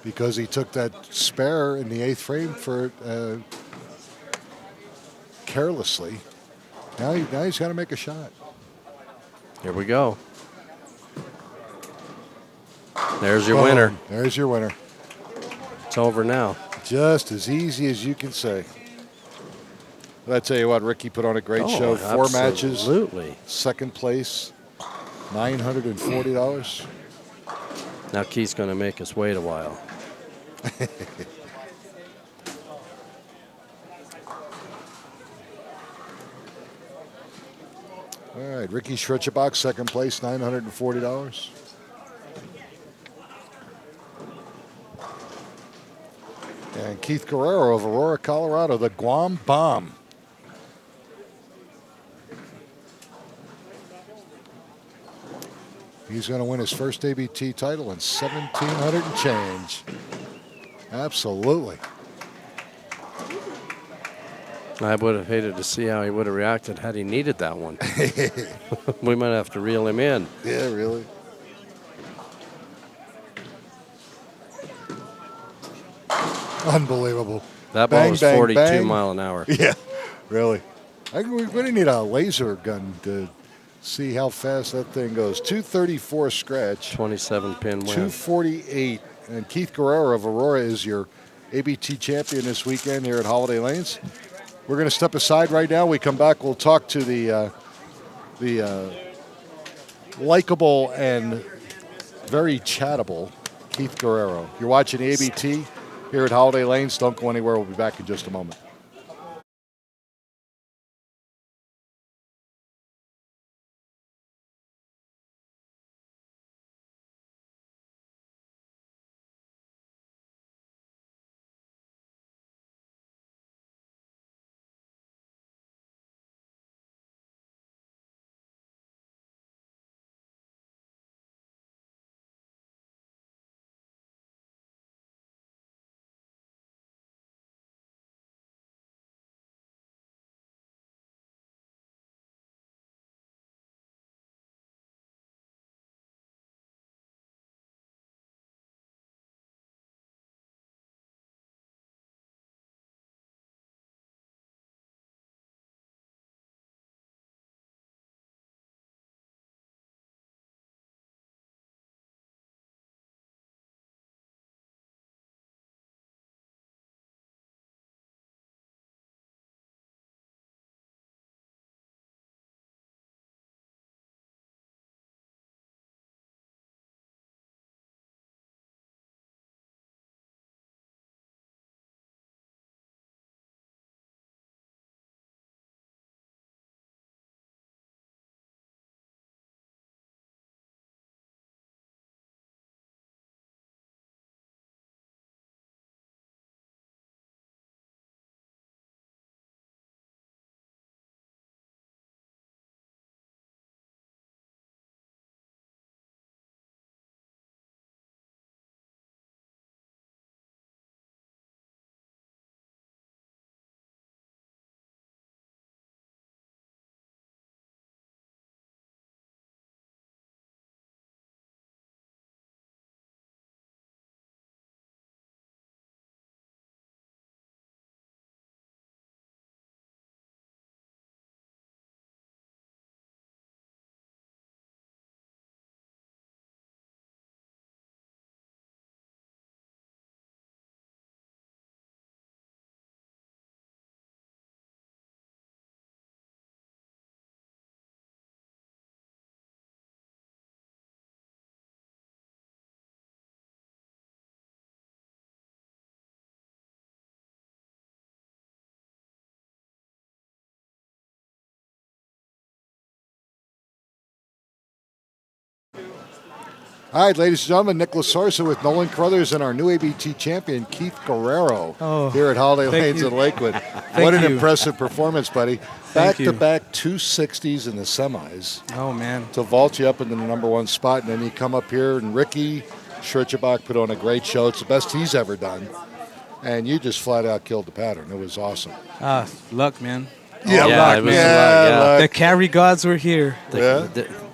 Because he took that spare in the 8th frame for carelessly. Now he's got to make a shot. Here we go. There's your winner. There's your winner. It's over now. Just as easy as you can say. But I tell you what, Ricky put on a great show. 4 matches. Absolutely. Second place. $940. Now Keith's going to make us wait a while. All right, Ricky Schritzebach, second place, $940. And Keith Guerrero of Aurora, Colorado, the Guam Bomb. He's going to win his first ABT title in 1,700 and change. Absolutely. I would have hated to see how he would have reacted had he needed that one. We might have to reel him in. Yeah, really. Unbelievable. That ball Bang, was bang, 42 bang. mile an hour. Yeah, really. We really need a laser gun to see how fast that thing goes. 234 scratch, 27 pin win. 248. And Keith Guerrero of Aurora is your ABT champion this weekend here at Holiday Lanes. We're going to step aside right now. We come back, we'll talk to the likable and very chattable Keith Guerrero. You're watching ABT here at Holiday Lanes. Don't go anywhere. We'll be back in just a moment. All right, ladies and gentlemen, Nicholas Sarsa with Nolan Carruthers and our new ABT champion, Keith Guerrero, here at Holiday Lanes in Lakewood. What an impressive performance, buddy. Back-to-back 260s in the semis. Oh, man. To vault you up into the number one spot, and then you come up here, and Ricky Schritzebach put on a great show. It's the best he's ever done. And you just flat out killed the pattern. It was awesome. Luck, man. Yeah, luck, it was man. luck, The carry gods were here.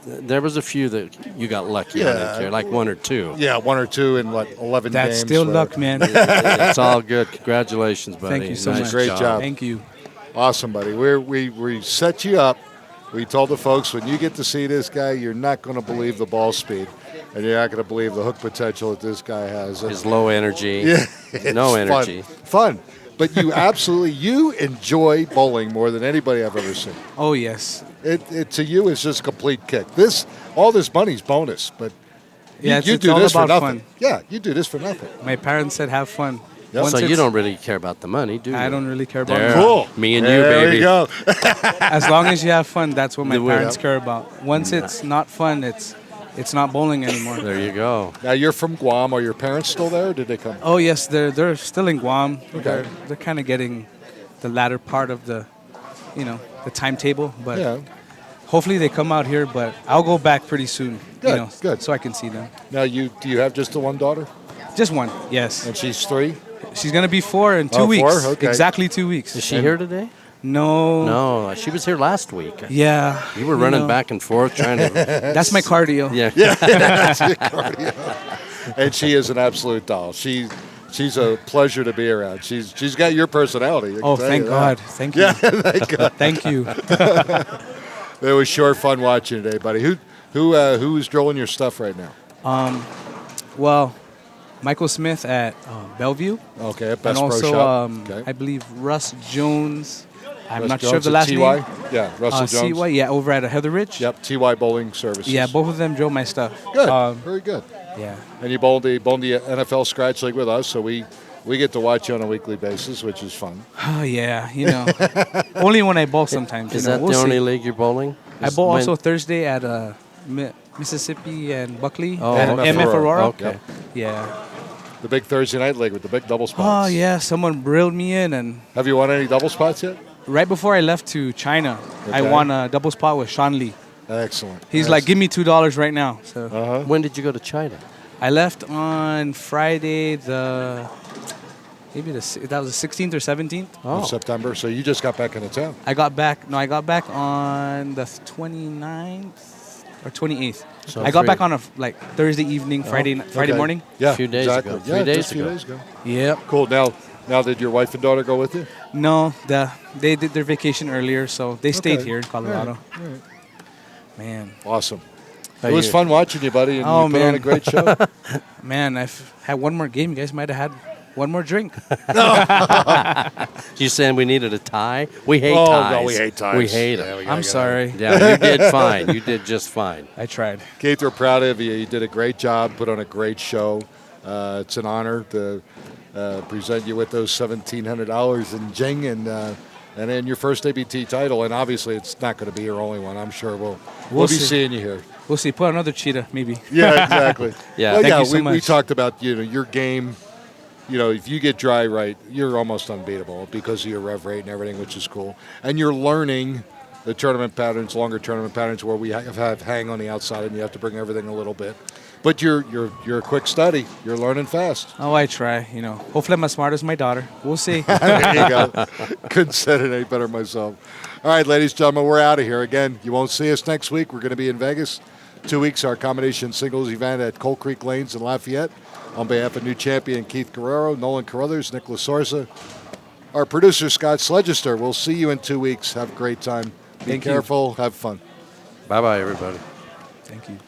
There was a few that you got lucky on it here, like one or two. Yeah, one or two in, 11 games. That's still luck, man. It's all good. Congratulations, buddy. Thank you so Nice much. Great job. Thank you. Awesome, buddy. We set you up. We told the folks, when you get to see this guy, you're not going to believe the ball speed, and you're not going to believe the hook potential that this guy has. His low energy. Yeah, no energy. Fun. But you you enjoy bowling more than anybody I've ever seen. Oh, yes. It to you is just a complete kick. All this money's bonus, but Yeah, you it's do all this for about nothing. fun. Yeah, you do this for nothing. My parents said have fun. Yep. Once So you it's- don't really care about the money, do you? I don't really care about There. money. Cool. Me and you, there baby. you go. As long as you have fun, that's what my The way- parents care about. Once it's not fun, it's not bowling anymore. There you go. Now you're from Guam. Are your parents still there? Or did they come? Oh, yes, they're still in Guam. Okay. They're kind of getting the latter part of the timetable, but Yeah. hopefully they come out here, but I'll go back pretty soon. Good, good. So I can see them. Now do you have just the one daughter? Just one, yes. And she's 3? She's going to be 4 in 2 Oh, weeks. 4? Okay. Exactly 2 weeks. Is she here today? No. No, she was here last week. Yeah. You were running know, back and forth trying to. That's my cardio. Yeah. That's your cardio. And she is an absolute doll. She's a pleasure to be around. She's got your personality. I can Oh, tell thank you God. that. Thank you. Yeah, thank God. Thank you. It was sure fun watching today, buddy. Who's drilling your stuff right now? Well, Michael Smith at Bellevue. Okay, at And Best Pro also, Shop. Okay. I believe Russ Jones. I'm Russ not sure Jones of the at last TY? name. Yeah, Russell Jones. CY, yeah, over at Heather Ridge. Yep, TY Bowling Services. Yeah, both of them drove my stuff. Good, very good. Yeah. And you bowled the NFL Scratch League with us, so we get to watch you on a weekly basis, which is fun. Oh, yeah, only when I bowl sometimes. Is you know, that we'll the only see. league you're bowling? I bowl also Thursday at Mississippi and Buckley Oh, at okay. MF Aurora. Okay. Yep. Yeah. The big Thursday night league with the big double Oh, spots. yeah, someone reeled me in, and Have you won any double spots yet? right before I left to China, I Okay. won a double spot with Sean Lee. Excellent. He's like, give me $2 right now. So When did you go to China? I left on Friday that was the 16th or 17th. Of September, so you just got back into town. I got back on the 29th or 28th. So I got free. back on a Thursday evening, Friday Okay. morning. Yeah, Few days exactly. ago. Yeah, 3 days just a few ago. days ago. Yep. Cool. Now did your wife and daughter go with you? No, they did their vacation earlier, so they stayed Okay. here in Colorado. All right. Man, Awesome. How It was you- fun watching you, buddy, and Oh, you put on man. a great show. man, I've had one more game. You guys might have had one more drink. You saying we needed a tie? We hate Oh, ties. no, we hate ties. We hate Yeah, them. we gotta I'm get sorry. Yeah, you did fine. You did just fine. I tried. Keith, we're proud of you. You did a great job, put on a great show. It's an honor to present you with those $1,700 in Jing and then your first ABT title. And obviously, it's not going to be your only one. I'm sure we'll be see. seeing you here. We'll see. Put another cheetah, maybe. Yeah, exactly. Yeah. Well, Thank yeah. you so we much. talked about your game. If you get dry right, you're almost unbeatable because of your rev rate and everything, which is cool. And you're learning the tournament patterns, longer tournament patterns, where we have hang on the outside and you have to bring everything a little bit. But you're a quick study. You're learning fast. Oh, I try. Hopefully I'm as smart as my daughter. We'll see. There you go. Couldn't said it any better myself. All right, ladies and gentlemen, we're out of here. Again, you won't see us next week. We're going to be in Vegas. 2 weeks, our combination singles event at Coal Creek Lanes in Lafayette. On behalf of new champion Keith Guerrero, Nolan Carruthers, Nicholas Sorsa, our producer Scott Sledgester. We'll see you in 2 weeks. Have a great time. Be Thank you. careful. Have fun. Bye-bye, everybody. Thank you.